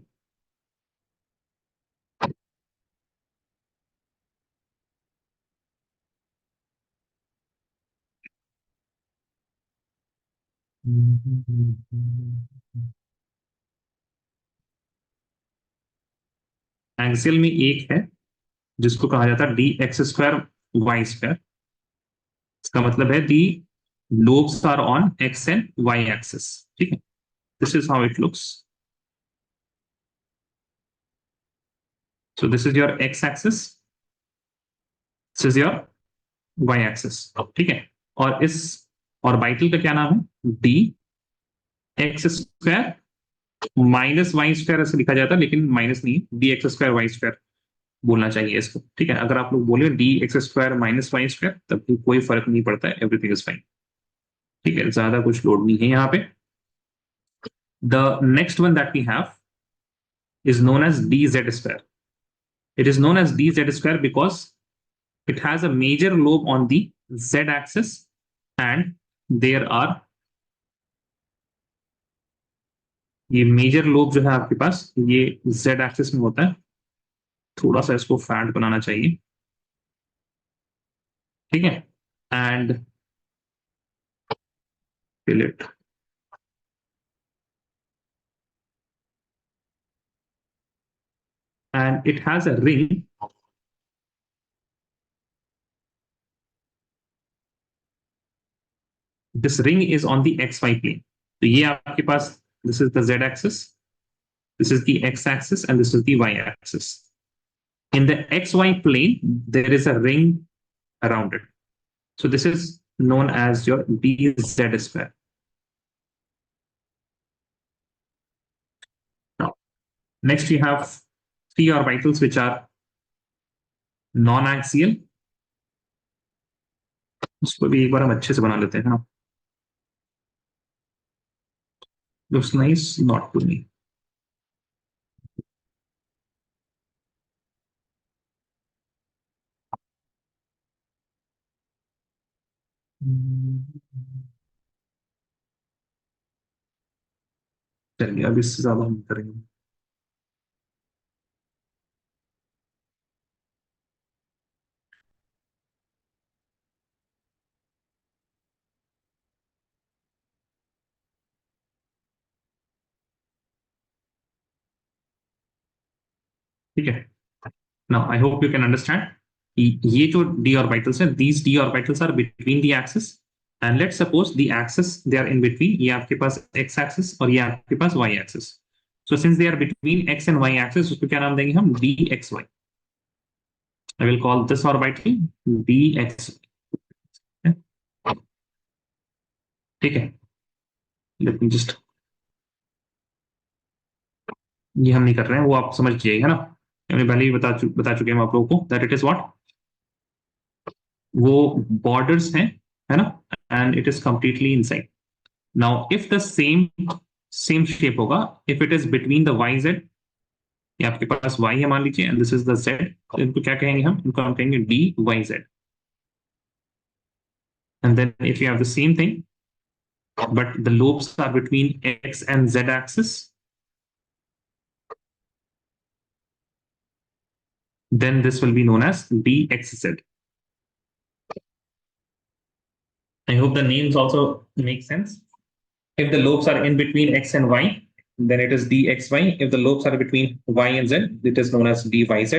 एक्सियल में एक है जिसको कहा जाता है d x square Y square. इसका मतलब है दी lobes are on x and y axis. ठीक है. This is how it looks. So this is your x axis. This is your y axis. ठीक है. और इस ऑर्बिटल का क्या नाम है? D x square minus y square ऐसे लिखा जाता है, लेकिन माइनस नहीं, d x square Y square बोलना चाहिए इसको. ठीक है. अगर आप लोग बोले d x square minus y square, तब कोई फर्क नहीं पड़ता है. Everything is fine. ठीक है. ज्यादा कुछ लोड नहीं है यहाँ पे. The next one that we have is known as dz square. It is known as dz square because it has a major lobe on the z axis and there are, ये major lobe जो है आपके पास ये z axis में होता है. थोड़ा सा इसको फैट बनाना चाहिए. ठीक है. And fill it. And it has a ring. This ring is on the xy plane. तो ये आपके पास, this is the z axis, this is the x axis, and this is the y axis. In the xy plane, there is a ring around it. So this is known as your dz square. Now, next we have 3 orbitals which are non-axial. उसको भी एक बार हम अच्छे से बना लेते हैं ना. Looks nice, not to me. चलिए, अब इससे ज्यादा हम करेंगे. ठीक है. Now I hope you can understand. ये जो d orbitals हैं, these d orbitals are between the axis, and let's suppose the axis they are in between. ये आपके पास x axis और ये आपके पास y axis. So since they are between x and y axis, उसको क्या नाम देंगे हम? dxy. I will call this orbital dx. ठीक है. Let me just, ये हम नहीं कर रहे हैं, वो आप समझ जाइएगा ना. हमने पहले ही बता चुके हैं हम आप लोगों को दैट इट इज व्हाट, वो बॉर्डर्स हैं, है ना, and it is completely inside. Now if the same shape होगा, if it is between the Y Z, ये आपके पास y है मान लीजिए, and this is the z, तो इनको क्या कहेंगे हम? इनको हम कहेंगे dy z. And then if you have the same thing but the lobes are between x and z axis, then this will be known as dxz. I hope the names also make sense. If the lobes are in between x and y, then it is dxy. If the lobes are between y and z, it is known as dyz.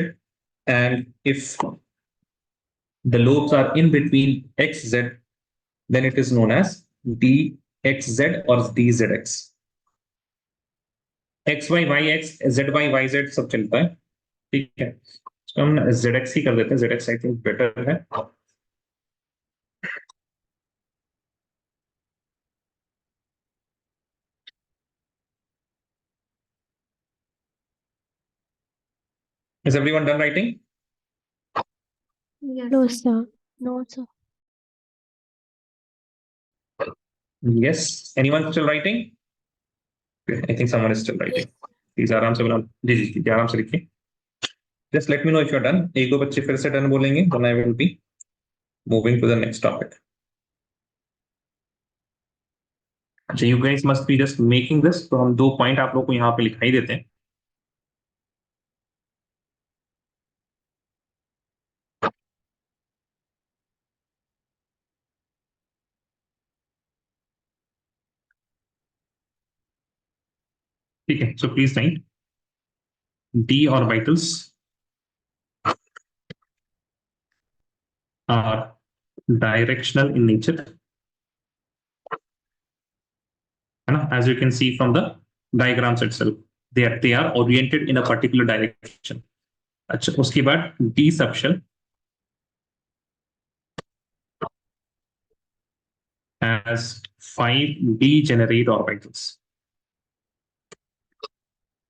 And if the lobes are in between xz then it is known as dxz or dzx. xy yx zy yz सब चलता है, ठीक है, तो हम zx ही कर देते हैं, zx आई थिंक बेटर है. Is everyone done writing?
Yes,
No,
sir.
sir. No, sir.
Yes. Anyone still writing? Okay, I think someone is still writing. Please आराम से बना, जी जी जी आराम से लिखिए. Just let me know if you're done. एक दो बच्चे फिर से done बोलेंगे, then I will be moving to the next topic. अच्छा, you guys must be just making this. तो हम 2 पॉइंट आप लोग को यहाँ पे लिखाई देते हैं. ठीक है, so please write d orbitals are directional in nature, है ना, as you can see from the diagrams itself, they are oriented in a particular direction. अच्छा, उसके बाद d subshell has 5 degenerate orbitals.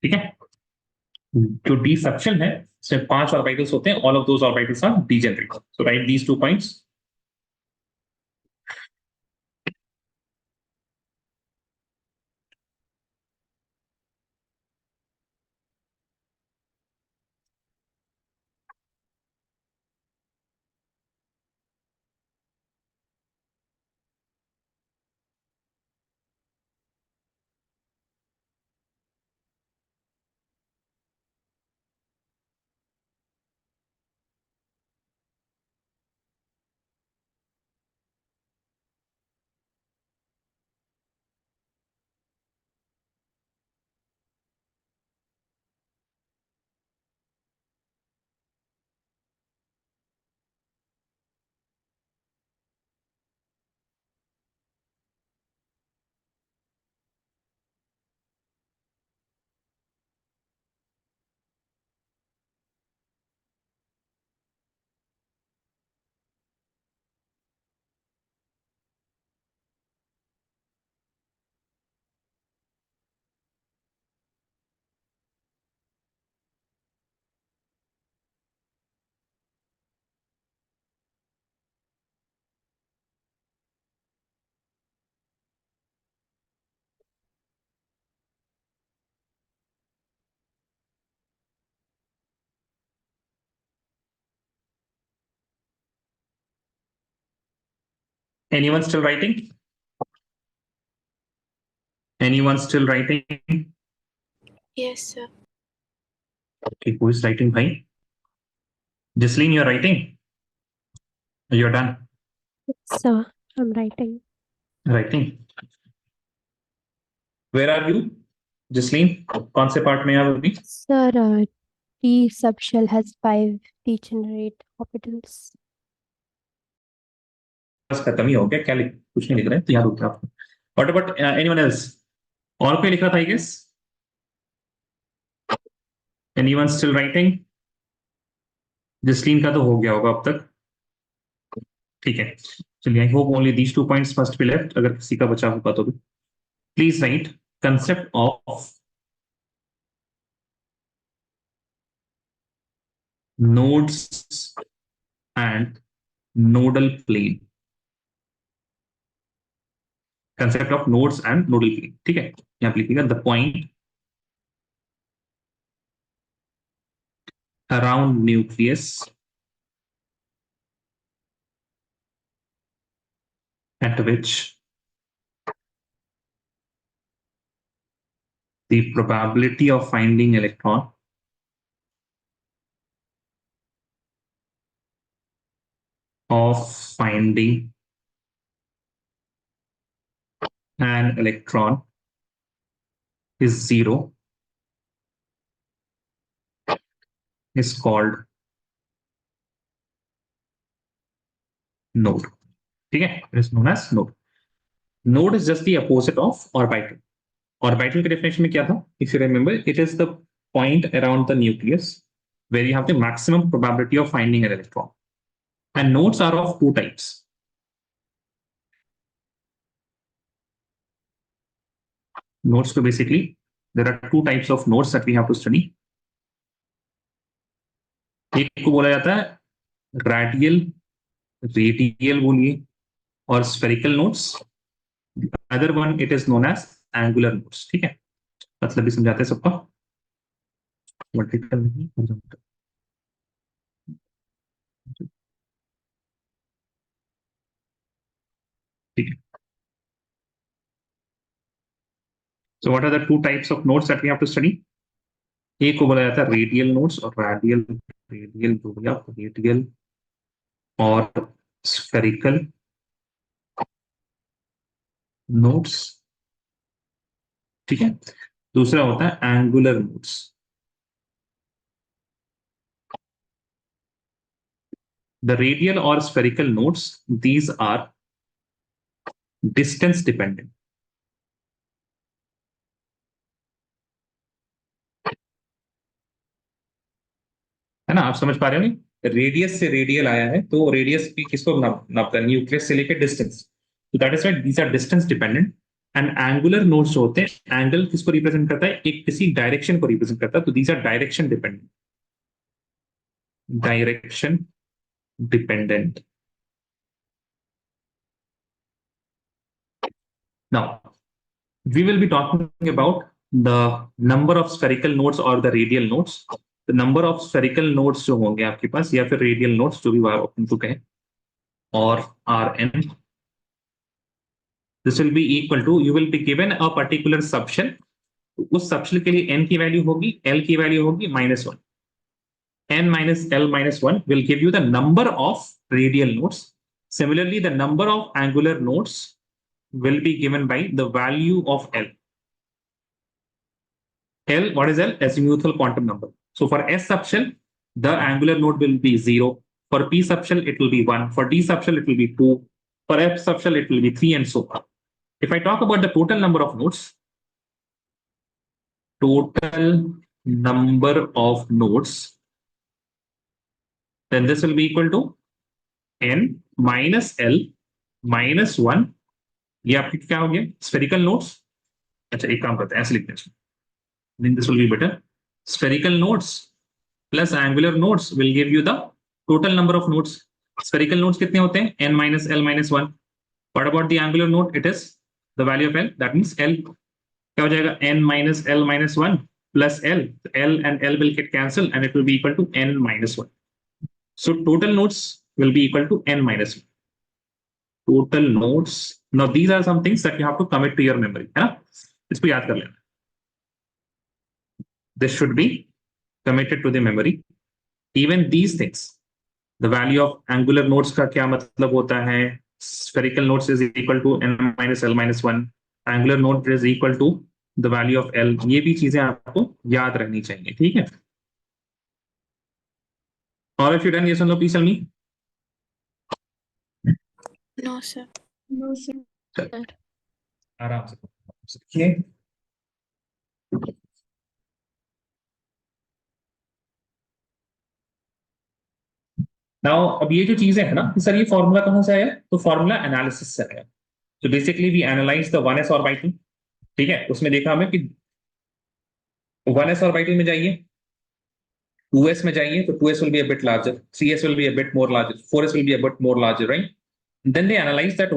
ठीक है, जो डी सक्शन है सिर्फ 5 ऑर्बिटल्स होते हैं, all of those orbitals are degenerate. So write these 2 points. Anyone still writing? Anyone still writing?
Yes, sir.
Okay, who is writing, bhai? Jasleen, you're writing? You're done
Sir, I'm writing.
writing. Where are you, Jasleen? कौन से part में आप अभी?
Sir, D subshell has 5 degenerate orbitals.
बस खत्म ही हो गया, क्या लिख, कुछ नहीं लिख रहे, तो याद हो गया आपको. What about anyone else? और कोई लिख रहा था, I guess? Anyone still writing? Jasleen का तो हो गया होगा अब तक. ठीक है, चलिए, I hope only these 2 points must be left. अगर किसी का बचा होगा तो please write concept of nodes and nodal plane. Concept of nodes and nodal plane, ठीक है, यहां पे लिखिएगा the point around nucleus at which the probability of finding electron of finding an electron is 0 is called node. ठीक है, it is known as node. Node is just the opposite of orbital. Orbital के definition में क्या था? If you remember, it is the point around the nucleus where you have the maximum probability of finding an electron. And nodes are of two types. Nodes, so basically, there are two types of nodes that we have to study. एक को बोला जाता है radial, radial बोलिए, और spherical nodes. The other one, it is known as angular nodes. ठीक है, मतलब भी समझाते हैं सबका. Vertical नहीं, horizontal. ठीक है. So what are the two types of nodes that we have to study? एक को बोला जाता है रेडियल नोड्स और रेडियल रेडियल और स्फेरिकल नोड्स. ठीक है. दूसरा होता है एंगुलर नोड्स. द रेडियल और spherical nodes, these are distance dependent. है ना, आप समझ पा रहे हो? नहीं, रेडियस से रेडियल आया है तो रेडियस भी किसको नापता है? न्यूक्लियस से लेकर डिस्टेंस. तो that is why these are distance dependent. And angular nodes जो होते हैं, एंगल किसको रिप्रेजेंट करता है? एक किसी डायरेक्शन को रिप्रेजेंट करता है. तो these are direction dependent. Direction dependent. Now, we will be talking about the number of spherical nodes or the radial nodes. The number of spherical nodes जो होंगे आपके पास या फिर radial nodes जो भी उनको कहें, और Rn, this will be equal to, you will be given a particular subshell. उस subshell के लिए n की वैल्यू होगी, l की वैल्यू होगी -1. n minus l minus 1 will give you the number of radial nodes. Similarly, the number of angular nodes will be given by the value of L. L, what is L? Azimuthal quantum number. So for S subshell, the angular node will be 0. For P subshell, it will be 1. For D subshell, it will be 2. For F subshell, it will be 3 and so on. If I talk about the total number of nodes, then this will be equal to N minus L minus 1. ये आपकी क्या हो गया? Spherical nodes. अच्छा, एक काम करते हैं, ऐसे लिखते हैं. Then this will be better. Spherical nodes plus angular nodes will give you the total number of nodes. Spherical nodes कितने होते हैं? N minus L minus 1. What about the angular node? It is the value of L. That means L क्या हो जाएगा? N minus L minus 1 plus L. L and L will get cancelled and it will be equal to N minus 1. So total nodes will be equal to N minus 1. Total nodes. Now these are some things that you have to commit to your memory. है ना? इसको याद कर लेना. This should be committed to the memory. Even these things, the value of angular nodes का क्या मतलब होता है? Spherical nodes is equal to n minus l minus 1. Angular node is equal to the value of l. ये भी चीजें आपको याद रहनी चाहिए. ठीक है? All of you done? Yes or no? Please tell me.
No, sir.
No, sir.
आराम से देखिए. नाउ अब ये जो चीजें है ना, सर ये फॉर्मूला कहां से आया? तो फॉर्मूला एनालिसिस से आया. तो basically we analyse the 1s orbital. ठीक है, उसमें देखा हमें कि 1s ऑर्बिटल में जाइए, 2s में जाइए तो 2s will be a bit larger, 3s will be a bit more larger, 4s will be a bit more larger, right? Then they analyze that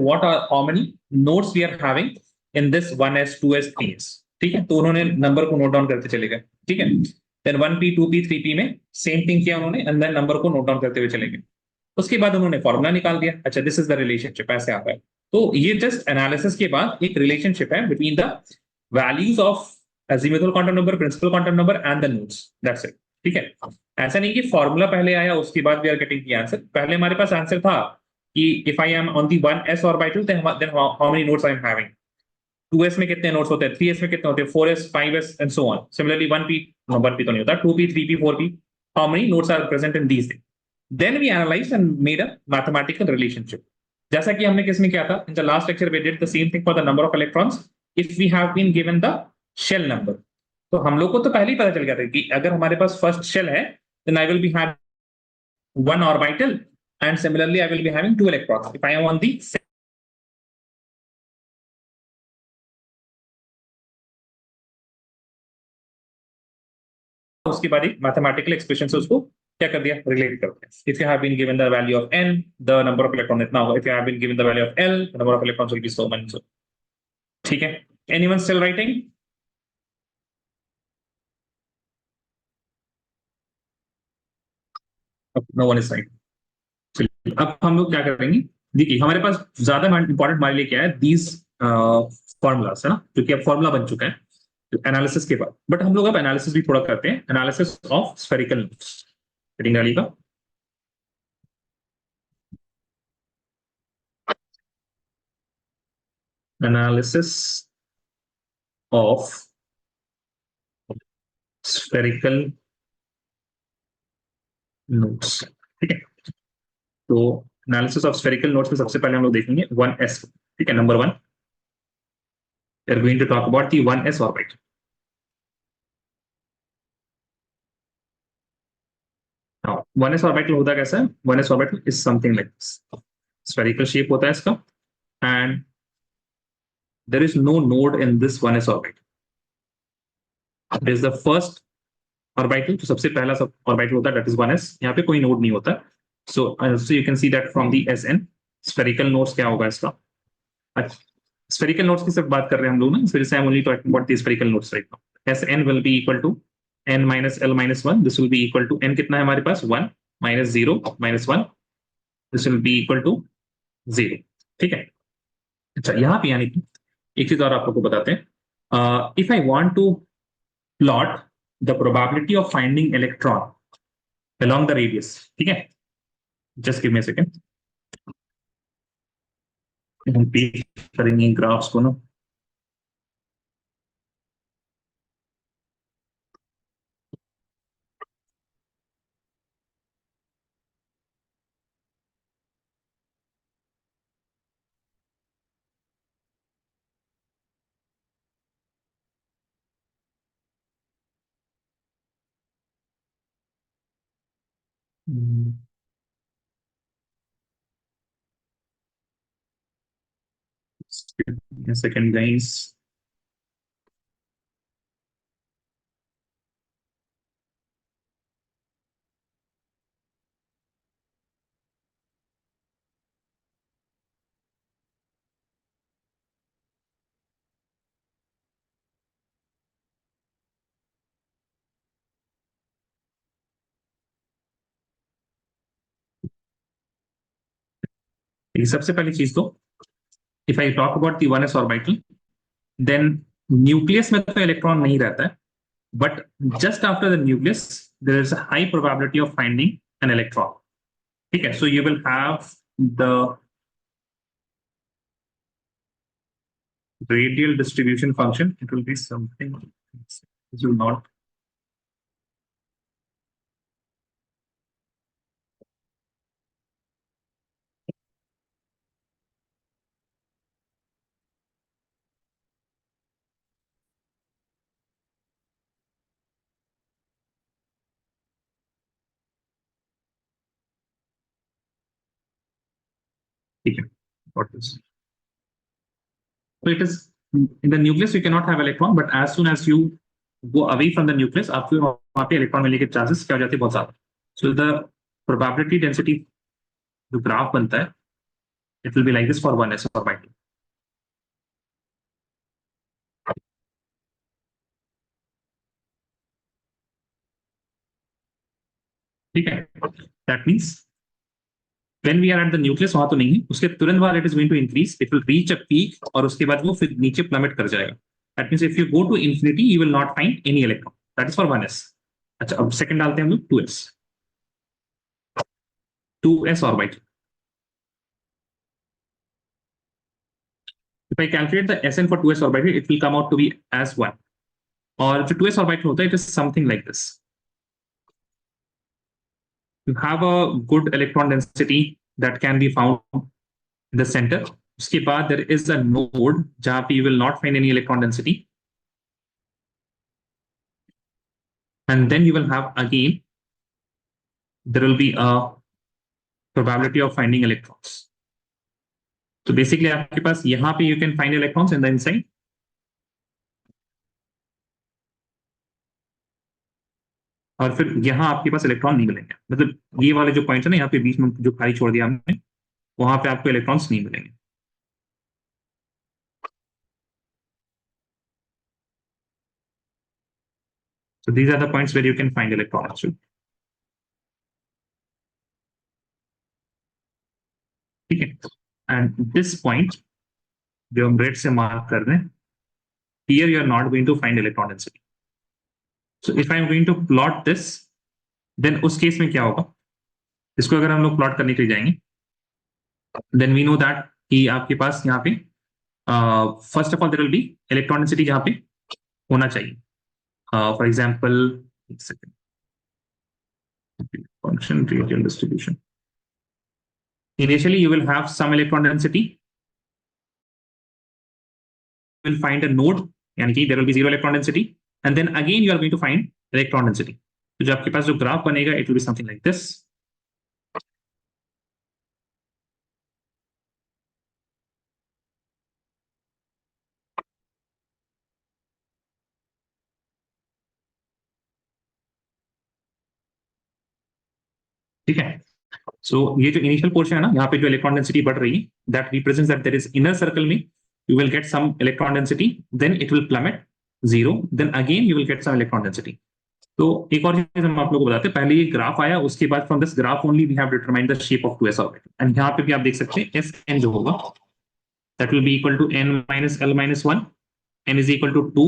how many nodes we are having in this 1s, 2s, 3s. ठीक है, तो उन्होंने number को note down करते चले गए. ठीक है, देन 1p, 2p, 3p में सेम थिंग किया उन्होंने, एंड देन नंबर को नोट डाउन करते हुए चले गए. उसके बाद उन्होंने फॉर्मूला निकाल दिया. अच्छा, दिस इज द रिलेशनशिप, ऐसे आता है. तो ये जस्ट एनालिसिस के बाद एक रिलेशनशिप है between the values of azimuthal quantum number, principal quantum number and the nodes. That's it. ठीक है, ऐसा नहीं कि फॉर्मूला पहले आया उसके बाद we are getting the answer. पहले हमारे पास आंसर था कि if I am on the 1s orbital then how many nodes I am having. 2s में कितने नोड्स होते हैं, 3s में कितने होते हैं, 4s, 5s and so on. Similarly 1p तो नहीं होता, 2p, 3p, 4p, how many nodes are present in these things. Then we analyzed and made a mathematical relationship. जैसा कि हमने किसमें किया था, in the last lecture we did the same thing for the number of electrons if we have been given the shell number. तो हम लोग को तो पहले ही पता चल गया था कि अगर हमारे पास फर्स्ट शेल है then I will be having one orbital and similarly I will be having 2 electrons if I am on the उसके बाद एक मैथमेटिकल एक्सप्रेशन से उसको क्या कर दिया, रिलेट करते हैं। If you have been given the value of n the number of electron इतना होगा, if you have been given the value of l the number of electrons will be so much. ठीक है, anyone still writing? No one is right. चलिए अब हम लोग क्या करेंगे, देखिए हमारे पास ज्यादा इंपॉर्टेंट हमारे लिए क्या है, दीज फॉर्मूलास है ना, क्योंकि अब फॉर्मूला बन चुका है एनालिसिस के बाद। बट हम लोग अब एनालिसिस भी थोड़ा करते हैं, एनालिसिस ऑफ स्फेरिकल डाली का। Analysis of spherical notes. ठीक है, तो एनालिसिस ऑफ स्फेरिकल नोट्स में सबसे पहले हम लोग देखेंगे 1s। ठीक है, number 1 we are going to talk about the 1s orbit. Now 1s orbital होता कैसा है, 1s orbital is something like this, spherical shape होता है इसका and there is no node in this 1s orbit. It is the first orbital, तो सबसे पहला sub orbital होता है, that is 1s, यहाँ पे कोई नोड नहीं होता। so you can see that from the Sn spherical nodes क्या होगा इसका। spherical nodes की सब बात कर रहे हैं हम लोग ना, फिर से I'm only talking about the spherical nodes right now. Sn will be equal to n minus l minus 1, this will be equal to n कितना है हमारे पास 1 minus 0 minus 1, this will be equal to 0। ठीक है, अच्छा यहाँ पे यानी एक चीज और आप लोग को बताते हैं, if I want to plot the probability of finding electron along the radius, ठीक है, just give me a second, हम पेज करेंगे ग्राफ्स को ना। सेकंड गाइस, सबसे पहली चीज तो if I talk about the 1s orbital then nucleus में तो इलेक्ट्रॉन नहीं रहता है, but just after the nucleus there is a high probability of finding an electron. ठीक है, so you will have the radial distribution function, it will be something, it will not, ठीक है, what is, so it is in the nucleus you cannot have electron, but as soon as you go away from the nucleus आपको वहां पे electron मिलने के chances क्या हो जाते हैं, बहुत ज्यादा। so the probability density जो ग्राफ बनता है it will be like this for 1s orbital। ठीक है, that means when we are at the nucleus वहां तो नहीं है, उसके तुरंत बाद it is going to increase, it will reach a peak और उसके बाद वो फिर नीचे प्लमेट कर जाएगा। that means if you go to infinity you will not find any electron, that is for 1s। अच्छा अब सेकंड डालते हैं हम लोग 2s, 2s orbital। if I calculate the Sn for 2s orbital it will come out to be as 1, और जो 2s orbital होता है it is something like this, you have a good electron density that can be found the centre, उसके बाद there is a node जहां पे you will not find any electron density, and then you will have again there will be a probability of finding electrons. तो basically आपके पास यहाँ पे you can find electrons in the inside, और फिर यहाँ आपके पास इलेक्ट्रॉन नहीं मिलेंगे, मतलब ये वाले जो पॉइंट है ना यहाँ पे बीच में जो खाली छोड़ दिया हमने, वहां पे आपको इलेक्ट्रॉन्स नहीं मिलेंगे. So these are the points where you can find electrons. ठीक है, एंड दिस पॉइंट जो हम रेड से मार्क कर रहे हैं, here you are not going to find electron density. So if I am going to plot this, then उस case में क्या होगा, इसको अगर हम लोग प्लॉट करने के लिए जाएंगे, then we know that कि आपके पास यहाँ पे first of all there will be electron density जहाँ पे होना चाहिए. फॉर एग्जांपल, एक second, function radial distribution. Initially you will have some electron density, you will find a node, यानी कि there will be zero electron density, and then again you are going to find electron density. तो जो आपके पास जो graph बनेगा, it will be something like this. ठीक है, सो ये जो इनिशियल पोर्शन है ना, यहाँ पे जो इलेक्ट्रॉन डेंसिटी बढ़ रही है, that represents that there is inner circle में you will get some electron density, then it will plummet zero, then again you will get some electron density. तो एक और चीज हम आप लोगों को बताते हैं, पहले ये ग्राफ आया, उसके बाद from this graph only we have determined the shape of 2s orbital, and यहाँ पे भी आप देख सकते हैं एस एन जो होगा that will be equal to n minus l minus 1, n is equal to 2,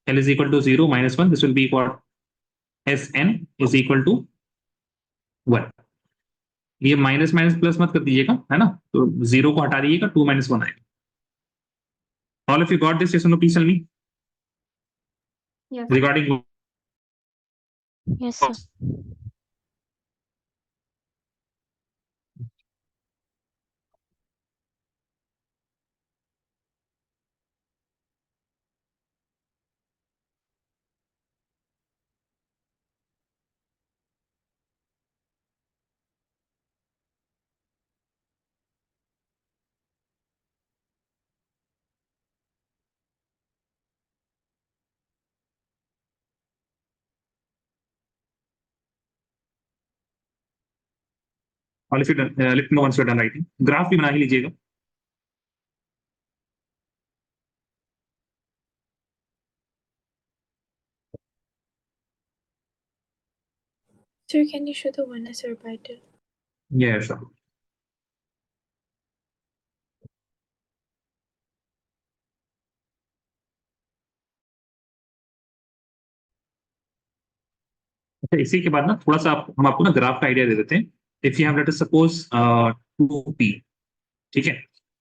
l is equal to 0 minus 1, this will be equal sn is equal to 1. ये माइनस माइनस प्लस मत कर दीजिएगा, है ना, तो zero को हटा दीजिएगा, 2 minus 1 आएगा. All of you got this? Yes or no? Please tell me.
Yes.
Regarding
Yes, sir.
all of you done, let me know once you're done writing. Graph भी बना ही लीजिएगा.
Sir, can you show the oneness orbital?
Yeah, sure. अच्छा, इसी के बाद ना थोड़ा सा हम आपको ना ग्राफ का आइडिया दे देते हैं. If you have let us suppose 2p, ठीक है,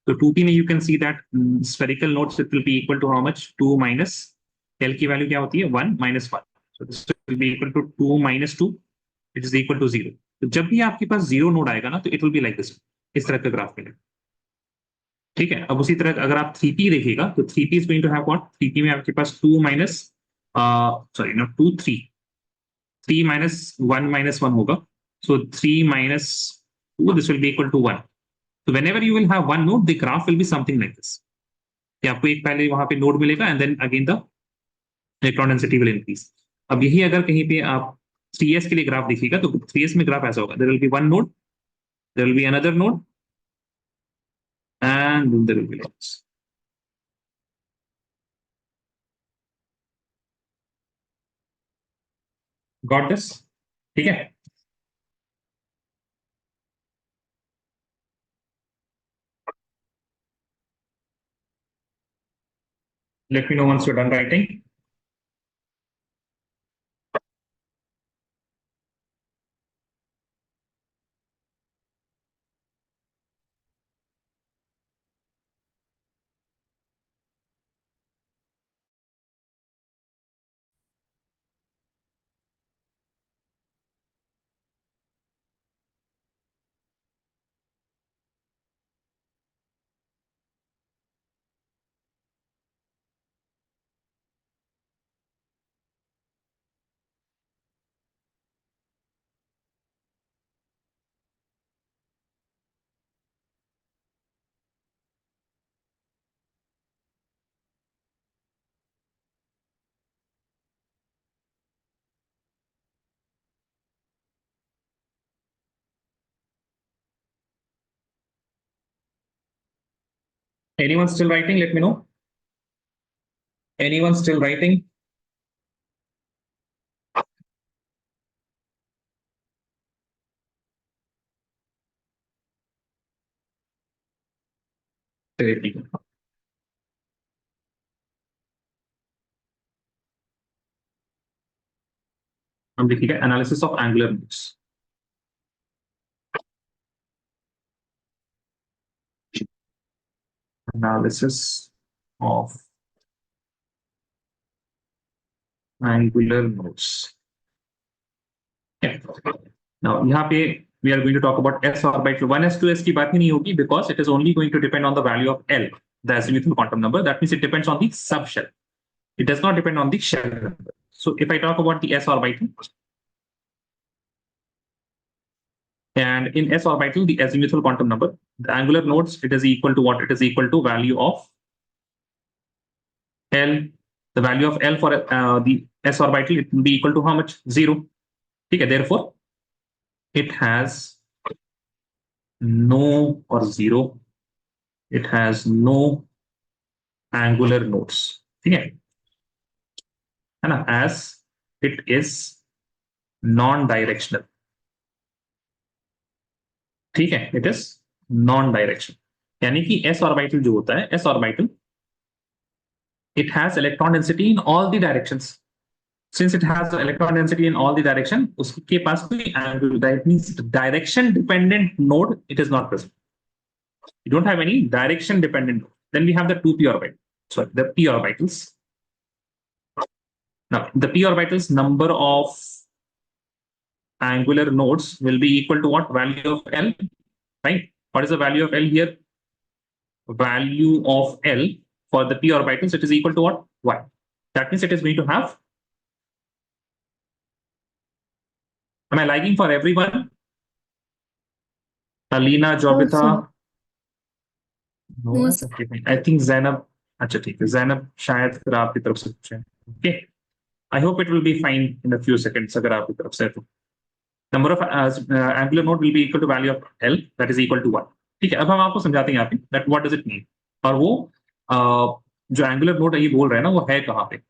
तो 2p में you can see that spherical notes it will be equal to how much, 2 minus l की वैल्यू क्या होती है, 1 minus 1, so this will be equal to 2 minus 2, it is equal to 0. तो जब भी आपके पास जीरो नोड आएगा ना, तो it will be like this, इस तरह का ग्राफ मिलेगा. ठीक है, अब उसी तरह अगर आप 3p देखिएगा, तो 3p is going to have what, 3p में आपके पास 2 minus, sorry not 2, 3, 3 minus 1 minus 1 होगा, so 3 minus 2, this will be equal to 1. So whenever you will have one node, the graph will be something like this, कि आपको एक पहले वहां पे नोड मिलेगा, and then again the electron density will increase. अब यही अगर कहीं पे आप 3s के लिए ग्राफ देखिएगा, तो 3s में ग्राफ ऐसा होगा, there will be one node, there will be another node, and then there will be like this. Got this? ठीक है. Let me know once you're done writing. Anyone still writing? Let me know. Anyone still writing? चलिए ठीक है। हम लिखिएगा analysis of angular nodes. Analysis of angular nodes. Now यहाँ पे we are going to talk about s orbital 1s 2s की बात ही नहीं होगी because it is only going to depend on the value of L, the azimuthal quantum number. That means it depends on the subshell. It does not depend on the shell number. So if I talk about the s orbital, and in s orbital, the azimuthal quantum number, the angular nodes, it is equal to what? It is equal to value of L. The value of L for the s orbital, it will be equal to how much? 0. Okay, therefore, it has no or 0. It has no angular nodes. ठीक है ना? As it is non-directional. ठीक है, it is non-directional. यानी कि s orbital जो होता है, s orbital, it has electron density in all the directions. Since it has electron density in all the direction, उसके पास कोई angle, that means direction dependent node, it is not present. You don't have any direction dependent node. Then we have the 2p orbitals. Sorry, the p orbitals. Now, the p orbitals number of angular nodes will be equal to what? Value of L, right? What is the value of L here? Value of L for the p orbitals, it is equal to what? Y. That means it is going to have. Am I lagging for everyone? Alina, Jobitha.
No, sir.
I think Zainab. अच्छा ठीक है, Zainab शायद फिर आपकी तरफ से पूछे. Okay. I hope it will be fine in a few seconds अगर आपकी तरफ से तो. Number of angular node will be equal to value of L, that is equal to 1. ठीक है, अब हम आपको समझाते हैं यहाँ पे that what does it mean, और वो जो angular node ये बोल रहे हैं ना, वो है कहाँ पे,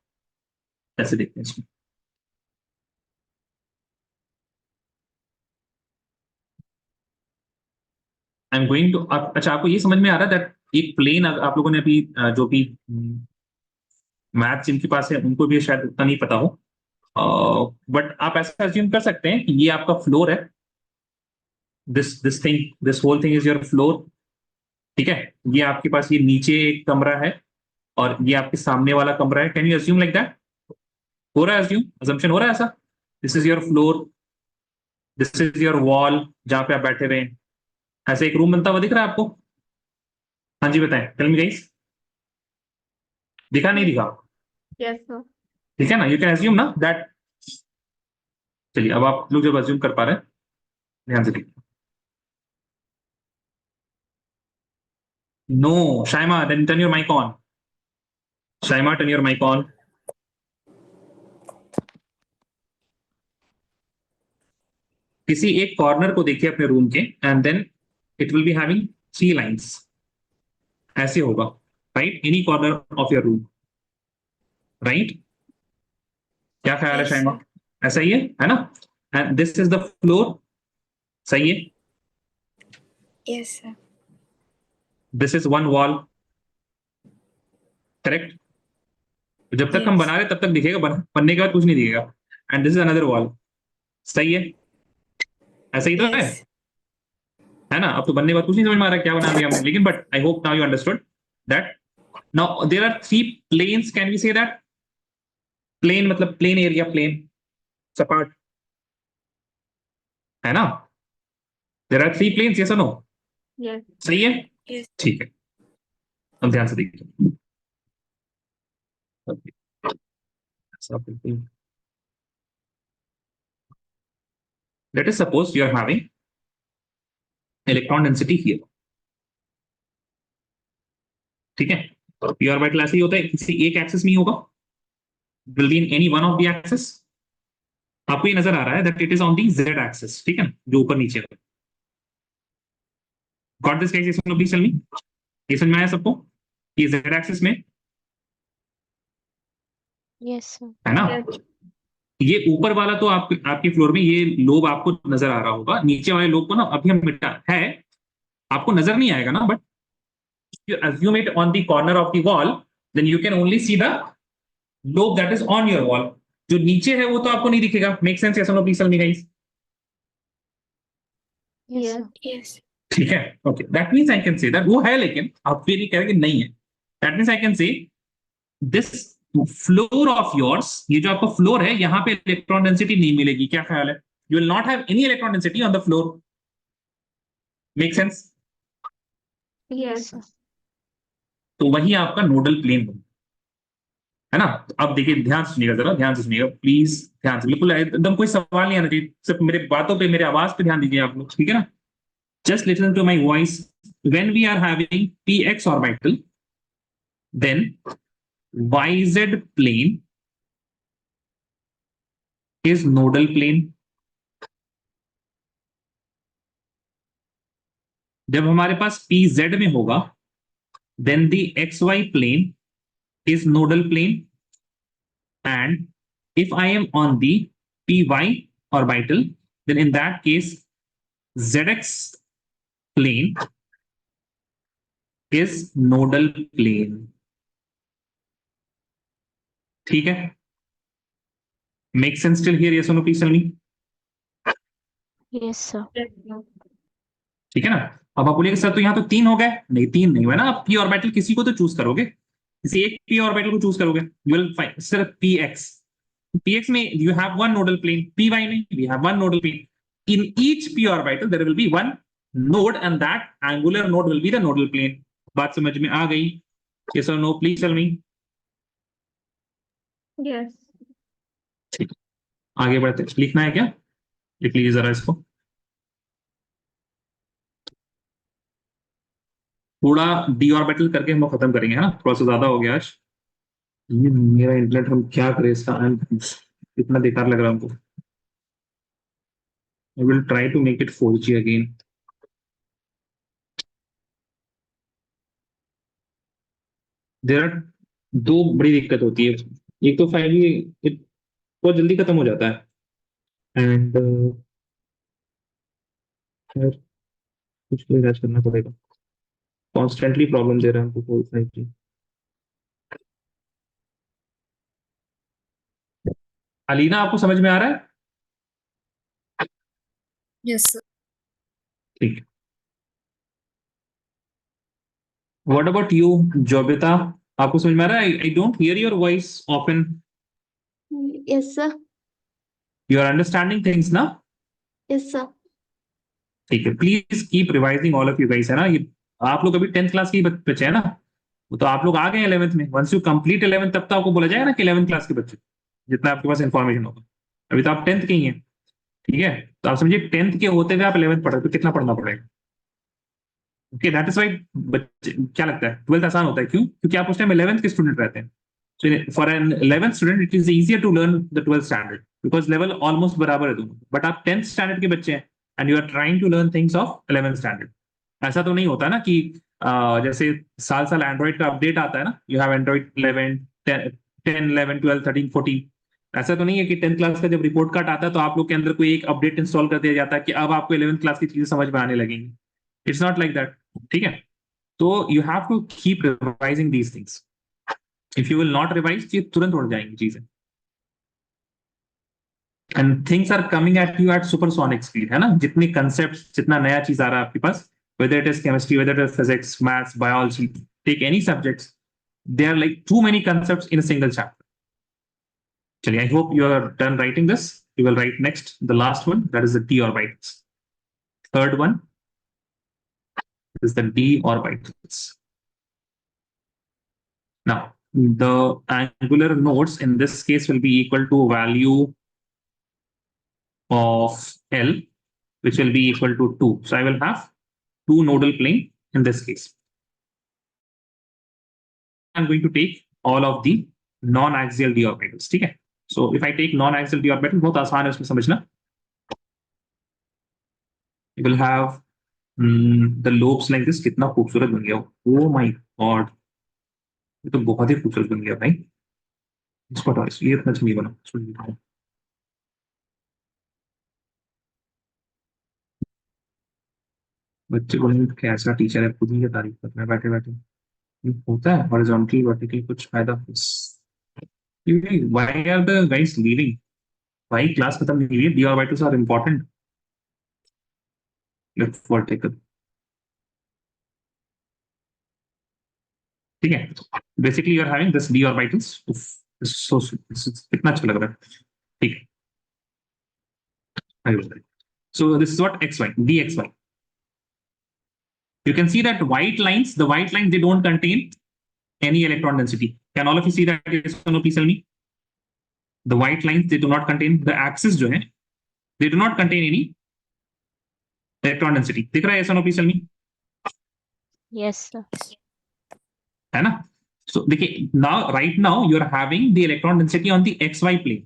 ऐसे देखते हैं इसमें. I am going to. अच्छा, आपको ये समझ में आ रहा है दैट एक प्लेन, आप लोगों ने अभी जो भी मैथ जिनके पास है उनको भी शायद उतना नहीं पता हो, बट आप ऐसा अज्यूम कर सकते हैं कि ये आपका फ्लोर है. This whole thing is your floor. ठीक है, ये आपके पास ये नीचे एक कमरा है और ये आपके सामने वाला कमरा है. Can you assume like that? हो रहा है अज्यूम? अजम्पशन हो रहा है ऐसा? This is your floor, this is your wall जहां पे आप बैठे हुए हैं. ऐसे एक रूम बनता हुआ दिख रहा है आपको? हाँ जी बताएं, टेल मी गाइस. दिखा नहीं दिखा?
Yes, sir.
ठीक है ना, यू कैन अज्यूम ना दैट. चलिए अब आप लोग जब अज्यूम कर पा रहे हैं ध्यान से देखिए. No Shaima, then turn your mic on. Shaima, turn your mic on. किसी एक कॉर्नर को देखिए अपने रूम के, and then it will be having 3 lines. ऐसे होगा, right? Any corner of your room, right? क्या ख्याल है
Yes,
शाइमा?
sir.
ऐसा ही है ना? And this is the floor. सही है?
Yes, sir.
This is one wall, correct? जब तक हम
Yes.
बना रहे तब तक दिखेगा, बनने के बाद कुछ नहीं दिखेगा. And this is another wall. सही है? ऐसा ही तो
Yes.
है ना? अब तो बनने के बाद कुछ नहीं समझ में आ रहा क्या बना दिया हमने, लेकिन but I hope now you understood that. Now there are 3 planes. Can we say that? Plane मतलब प्लेन एरिया, प्लेन सपाट, है ना? देयर आर 3 प्लेन्स, यस और नो?
Yes.
सही है?
Yes.
ठीक है, अब ध्यान से देखिए. ऐसा बिल्कुल. Let us suppose you are having electron density here. ठीक है, पी ऑर्बिटल ऐसे ही होता है, किसी एक एक्सिस में ही होगा, will be in any one of the axis. आपको ये नजर आ रहा है that it is on the Z axis. ठीक है, जो ऊपर नीचे है. Got this guys? Please tell me. ये समझ में आया सबको? ये z एक्सिस में
Yes, sir.
है ना।
Yes.
ये ऊपर वाला तो आपके फ्लोर में ये लोब आपको नजर आ रहा होगा, नीचे वाले लोब को ना अभी हम मिटा है, आपको नजर नहीं आएगा ना, but you assume it on the corner of the wall, then you can only see the lobe that is on your wall. जो नीचे है वो तो आपको नहीं दिखेगा। Make sense? यस और no please tell me guys.
Yes,
Yes.
sir.
Yes.
ठीक है, okay, that means I can say that वो है, लेकिन आप फिर नहीं कह रहे कि नहीं है। दैट मींस आई कैन से दिस फ्लोर ऑफ योर्स, ये जो आपका फ्लोर है, यहाँ पे इलेक्ट्रॉन डेंसिटी नहीं मिलेगी। क्या ख्याल है? You will not have any electron density on the floor. Make sense?
Yes.
sir.
तो वही आपका नोडल प्लेन है ना। तो अब देखिए, ध्यान से सुनिएगा, जरा ध्यान से सुनिएगा प्लीज, ध्यान से, बिल्कुल एकदम कोई सवाल नहीं आना चाहिए, सिर्फ मेरे बातों पे, मेरे आवाज पे ध्यान दीजिए आप लोग, ठीक है ना। Just listen to my voice. When we are having px orbital, then yz plane is nodal plane। जब हमारे पास pz में होगा, then the xy plane is nodal plane, and if I am on the py orbital, then in that case zx plane is nodal plane। ठीक है, make sense till here? Yes और no please tell me.
Yes, sir.
Yes. No.
ठीक है ना। अब आप बोलिए sir तो यहाँ तो 3 हो गए, नहीं 3 नहीं हुआ ना, आप पी ऑर्बिटल किसी को तो चूज करोगे, किसी एक पी ऑर्बिटल को चूज करोगे, यू विल फाइंड सिर्फ px, px में you have one nodal plane, py में we have one nodal plane, in each p orbital there will be one node and that angular node will be the nodal plane। बात समझ में आ गई? yes or no please tell me।
Yes.
ठीक, आगे बढ़ते, लिखना है क्या? लिख लीजिए जरा इसको, थोड़ा डी ऑर्बिटल करके हम लोग खत्म करेंगे, है ना, थोड़ा सा ज्यादा हो गया आज। ये मेरा इंटरनेट, हम क्या करें इसका, इतना बेकार लग रहा है हमको। I will try to make it 4G again। There are दो बड़ी दिक्कत होती है। एक तो 5G बहुत जल्दी खत्म हो जाता है, एंड कुछ तो इलाज करना पड़ेगा, कॉन्स्टेंटली प्रॉब्लम दे रहा है हमको 5G। अलीना, आपको समझ में आ रहा है?
Yes, sir.
ठीक है, व्हाट अबाउट यू जोबिता, आपको समझ में आ रहा है? I don't hear your voice often.
Yes, sir.
You are understanding things ना?
Yes, sir.
ठीक है, please keep revising all of you guys, है ना। ये आप लोग अभी 10th क्लास के बच्चे हैं ना, वो तो आप लोग आ गए 11th में। वंस यू कंप्लीट 11th तब तो आपको बोला जाएगा ना कि 11th क्लास के बच्चे, जितना आपके पास इंफॉर्मेशन होगा। अभी तो आप 10th के ही हैं, ठीक है। तो आप समझिए 10th के होते हुए आप 11th पढ़े तो कितना पढ़ना पड़ेगा। ओके, दैट इज वाई बच्चे, क्या लगता है 12th आसान होता है, क्यों? क्योंकि आप उस टाइम 11th के स्टूडेंट रहते हैं। So for an 11th student it is easier to learn the 12th standard because level almost बराबर है दोनों। बट आप 10th standard के बच्चे हैं and you are trying to learn things of 11th standard। ऐसा तो नहीं होता ना कि जैसे साल साल एंड्रॉइड का अपडेट आता है ना, यू हैव एंड्रॉइड 11 10 11 12 13 14। ऐसा तो नहीं है कि 10th क्लास का जब रिपोर्ट कार्ड आता है तो आप लोग के अंदर कोई एक अपडेट इंस्टॉल कर दिया जाता है कि अब आपको 11th क्लास की चीजें समझ में आने लगेंगी। इट्स नॉट लाइक दैट, ठीक है। तो you have to keep revising these things. If you will not revise, ये तुरंत उड़ जाएंगी चीजें, and things are coming at you at supersonic speed, है ना। जितनी कंसेप्ट, जितना नया चीज आ रहा है आपके पास, whether it is chemistry, whether it is physics, maths, biology, take any subjects, there are like too many concepts in a single chapter। Chaliye, I hope you are done writing this। You will write next the last one, that is the d orbitals। Third one is the d orbitals। Now the angular nodes in this case will be equal to value of L, which will be equal to 2। So I will have 2 nodal plane in this case। I'm going to take all of the non-axial d orbitals, ठीक है। So if I take non-axial d orbital, बहुत आसान है उसमें समझना। You will have the lobes like this। कितना खूबसूरत बन गया, oh my god। ये तो बहुत ही खूबसूरत बन गया भाई। इसको हटाओ, ये इतना अच्छा नहीं बना, इसको delete करो। बच्चे बोलेंगे कैसा टीचर है, खुद ही ये तारीफ कर रहा है बैठे बैठे। ये होता है हॉरिजॉन्टली वर्टिकली कुछ फायदा। Why are the guys leaving? भाई क्लास खत्म नहीं हुई है, डी और by two are important. Left vertical, ठीक है। Basically you are having this D और बाई टू। सो कितना अच्छा लग रहा है, ठीक है। So this is what xy, dxy. You can see that white lines, the white lines, they don't contain any electron density. Can all of you see that? Yes or no, please tell me. The white lines, they do not contain, the axis जो है, they do not contain any electron density. दिख रहा है? Yes or no, please tell me.
Yes, sir.
है ना? So देखिए, now right now you are having the electron density on the xy plane.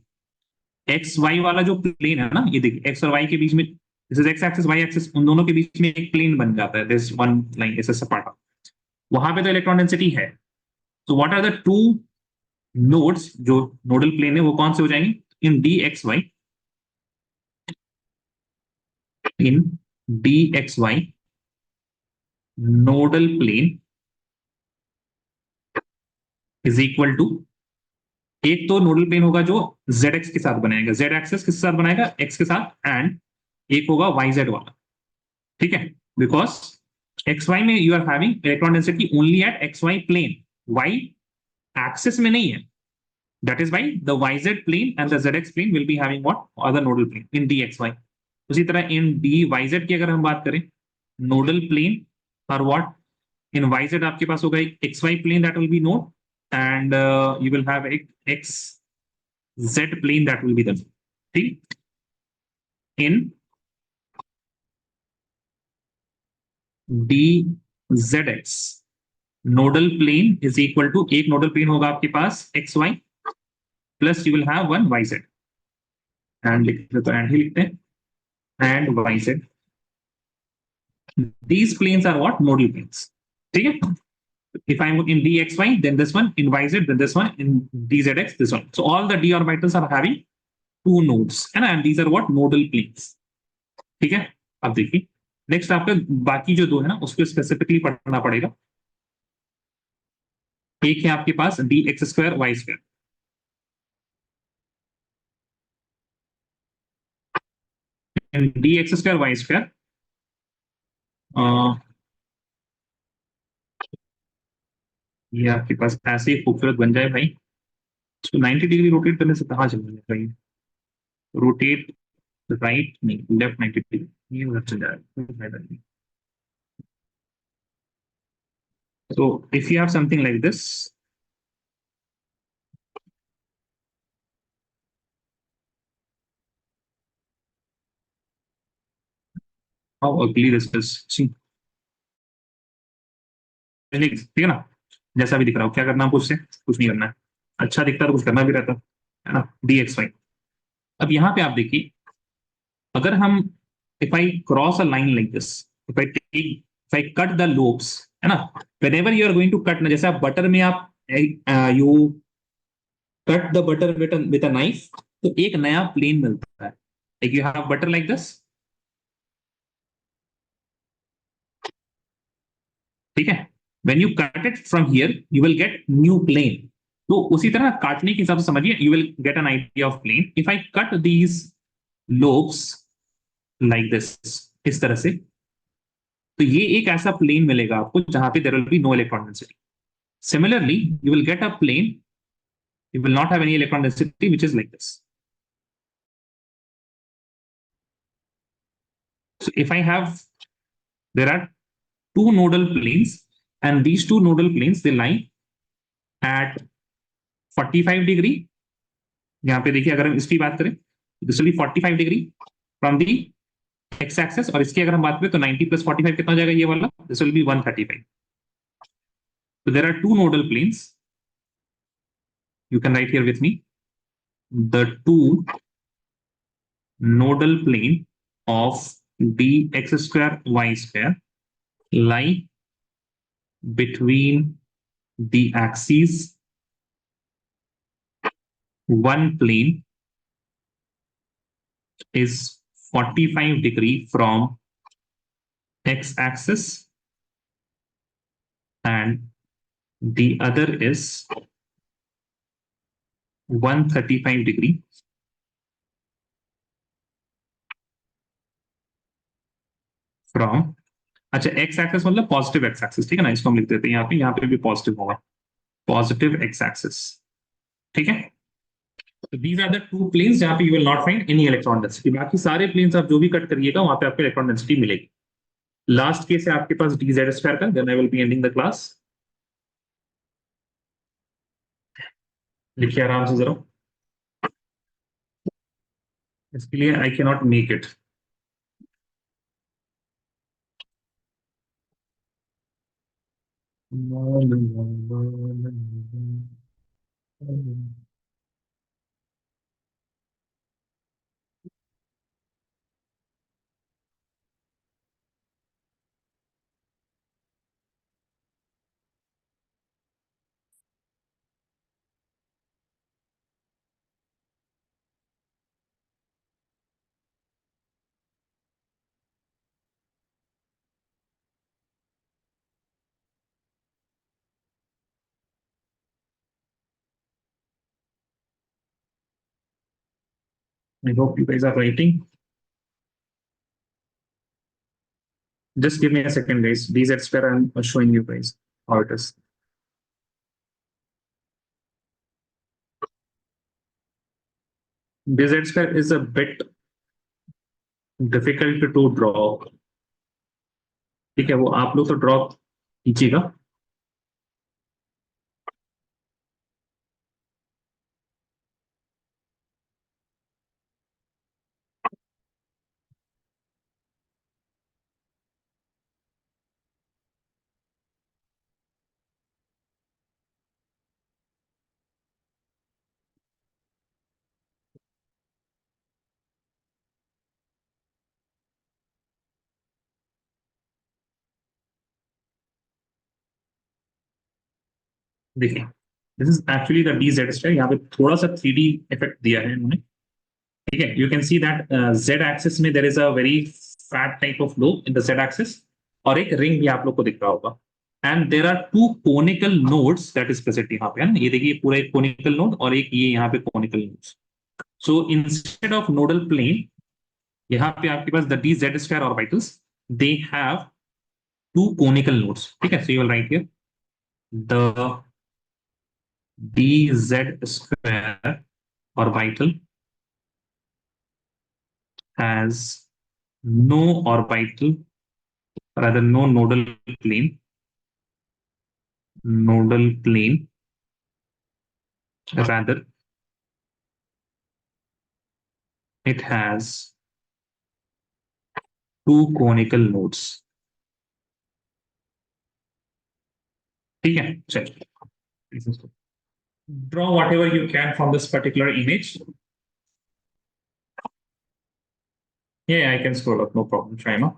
xy वाला जो प्लेन है ना, ये देखिए x और y के बीच में, this is x axis y axis, उन दोनों के बीच में एक प्लेन बन जाता है, दिस वन लाइन ऐसे सपाटा, वहां पे तो इलेक्ट्रॉन डेंसिटी है। तो what are the two nodes जो नोडल प्लेन है वो कौन से हो जाएंगे? In D X Y, in D X Y nodal plane is equal to, एक तो नोडल प्लेन होगा जो जेड एक्स के साथ बनाएगा, जेड एक्सिस किसके साथ बनाएगा? एक्स के साथ, एंड एक होगा वाई जेड वाला, ठीक है। बिकॉज एक्स वाई में you are having electron density only at X Y plane, Y axis में नहीं है। That is why the yz plane and the zx plane will be having what? Other nodal plane in dxy. उसी तरह in dyz की अगर हम बात करें, nodal plane or what? In yz आपके पास होगा एक xy plane that will be node, and you will have a xz plane that will be the node. ठीक? In dzx nodal plane is equal to, एक nodal plane होगा आपके पास xy plus you will have one yz, and लिखते तो and ही लिखते हैं, and yz. These planes are what? Nodal planes. ठीक है? If I'm in dxy, then this one, in yz, then this one, in dzx, this one. So all the d orbitals are having two nodes, and these are what? Nodal planes. ठीक है? अब देखिए next आपका बाकी जो दो है ना उसको स्पेसिफिकली पढ़ना पड़ेगा। एक है आपके पास D x square Y square, D x square Y square, ये आपके पास ऐसे ही खूबसूरत बन जाए भाई। इसको 90 डिग्री रोटेट करने से कहाँ चल जाएगा भाई? रोटेट राइट नहीं, लेफ्ट 90 डिग्री, ये उधर चल जाएगा, कोई फायदा नहीं। So if you have something like this, how ugly this is. See, ठीक है ना, जैसा भी दिख रहा हो, क्या करना है आपको उससे? कुछ नहीं करना है, अच्छा दिखता है तो कुछ करना भी रहता है ना, डी एक्स वाई। अब यहाँ पे आप देखिए, अगर हम, if I cross a line like this, if I cut the lobes, है ना, whenever you are going to cut ना, जैसे आप बटर में आप you cut the butter with a knife, तो एक नया प्लेन मिलता है, like you have butter like this, ठीक है। When you cut it from here you will get new plane. तो उसी तरह काटने के हिसाब से समझिए, you will get an idea of plane. If I cut these lobes like this, इस तरह से, तो ये एक ऐसा प्लेन मिलेगा आपको जहां पे there will be no electron density. Similarly you will get a plane, you will not have any electron density which is like this. So if I have, there are two nodal planes, and these two nodal planes they lie at 45 degree. यहाँ पे देखिए, अगर हम इसकी बात करें, this will be 45 degree from the x axis, और इसकी अगर हम बात करें तो 90 plus 45 कितना हो जाएगा ये वाला? This will be 135. So there are two nodal planes. You can write here with me. The two nodal plane of dx square y square lie between the axis one plane is 45 degree from x-axis and the other is 135 degree from, अच्छा x axis मतलब positive x axis, ठीक है ना, इसको हम लिख देते हैं यहाँ पे भी पॉजिटिव होगा, पॉजिटिव x axis, ठीक है। तो these are the two planes जहाँ पे you will not find any electron density, बाकी सारे planes आप जो भी कट करिएगा वहां पे आपको इलेक्ट्रॉन डेंसिटी मिलेगी। लास्ट केस है आपके पास dz स्क्वायर का, then I will be ending the class. लिखिए आराम से जरा, इसके लिए I can not make it. I hope you guys are writing. Just give me a second, guys. dz square I'm showing you guys how it is. dz square is a bit difficult to draw. ठीक है, वो आप लोग तो draw कीजिएगा। देखिए, this is actually the dz square, यहाँ पे थोड़ा सा 3D इफेक्ट दिया है इन्होंने, ठीक है। You can see that z axis में there is a very fat type of lobe in the z axis, और एक रिंग भी आप लोग को दिख रहा होगा, and there are two conical nodes that is present यहाँ पे, ये देखिए पूरा एक कोनिकल नोड और एक ये यहाँ पे conical nodes. So instead of nodal plane, यहाँ पे आपके पास the dz square orbitals they have two conical nodes, ठीक है। So you will write here the dz square orbital has no orbital, rather no nodal plane, rather it has two conical nodes, ठीक है। चलिए, draw whatever you can from this particular image. Yeah, I can scroll up, no problem. Try now.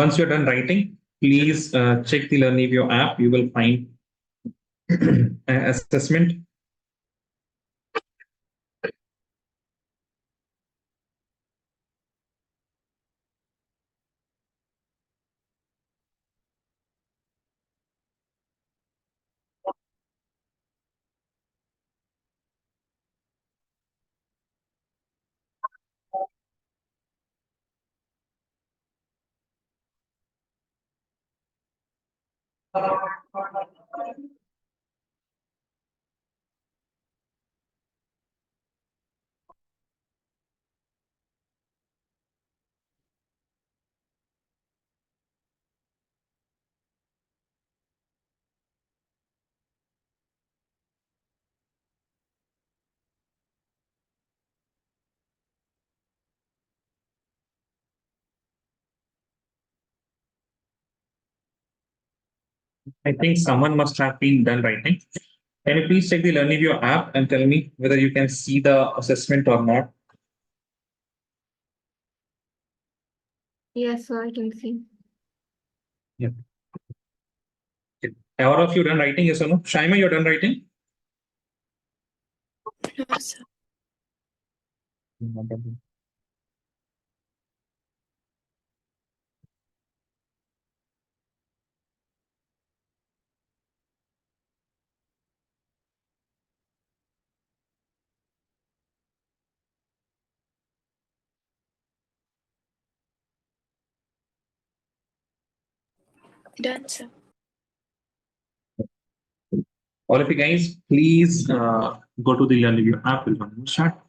Once you're done writing, please check the Learnivio app. You will find assessment. I think someone must have been done writing. Can you please check the Learnivio app and tell me whether you can see the assessment or not?
Yes, sir, I can see.
Okay. All of you done writing? Yes or no? Shaima, you're done writing?
No, sir. Done, sir.
All of you guys, please go to the Learnivio app. We'll start.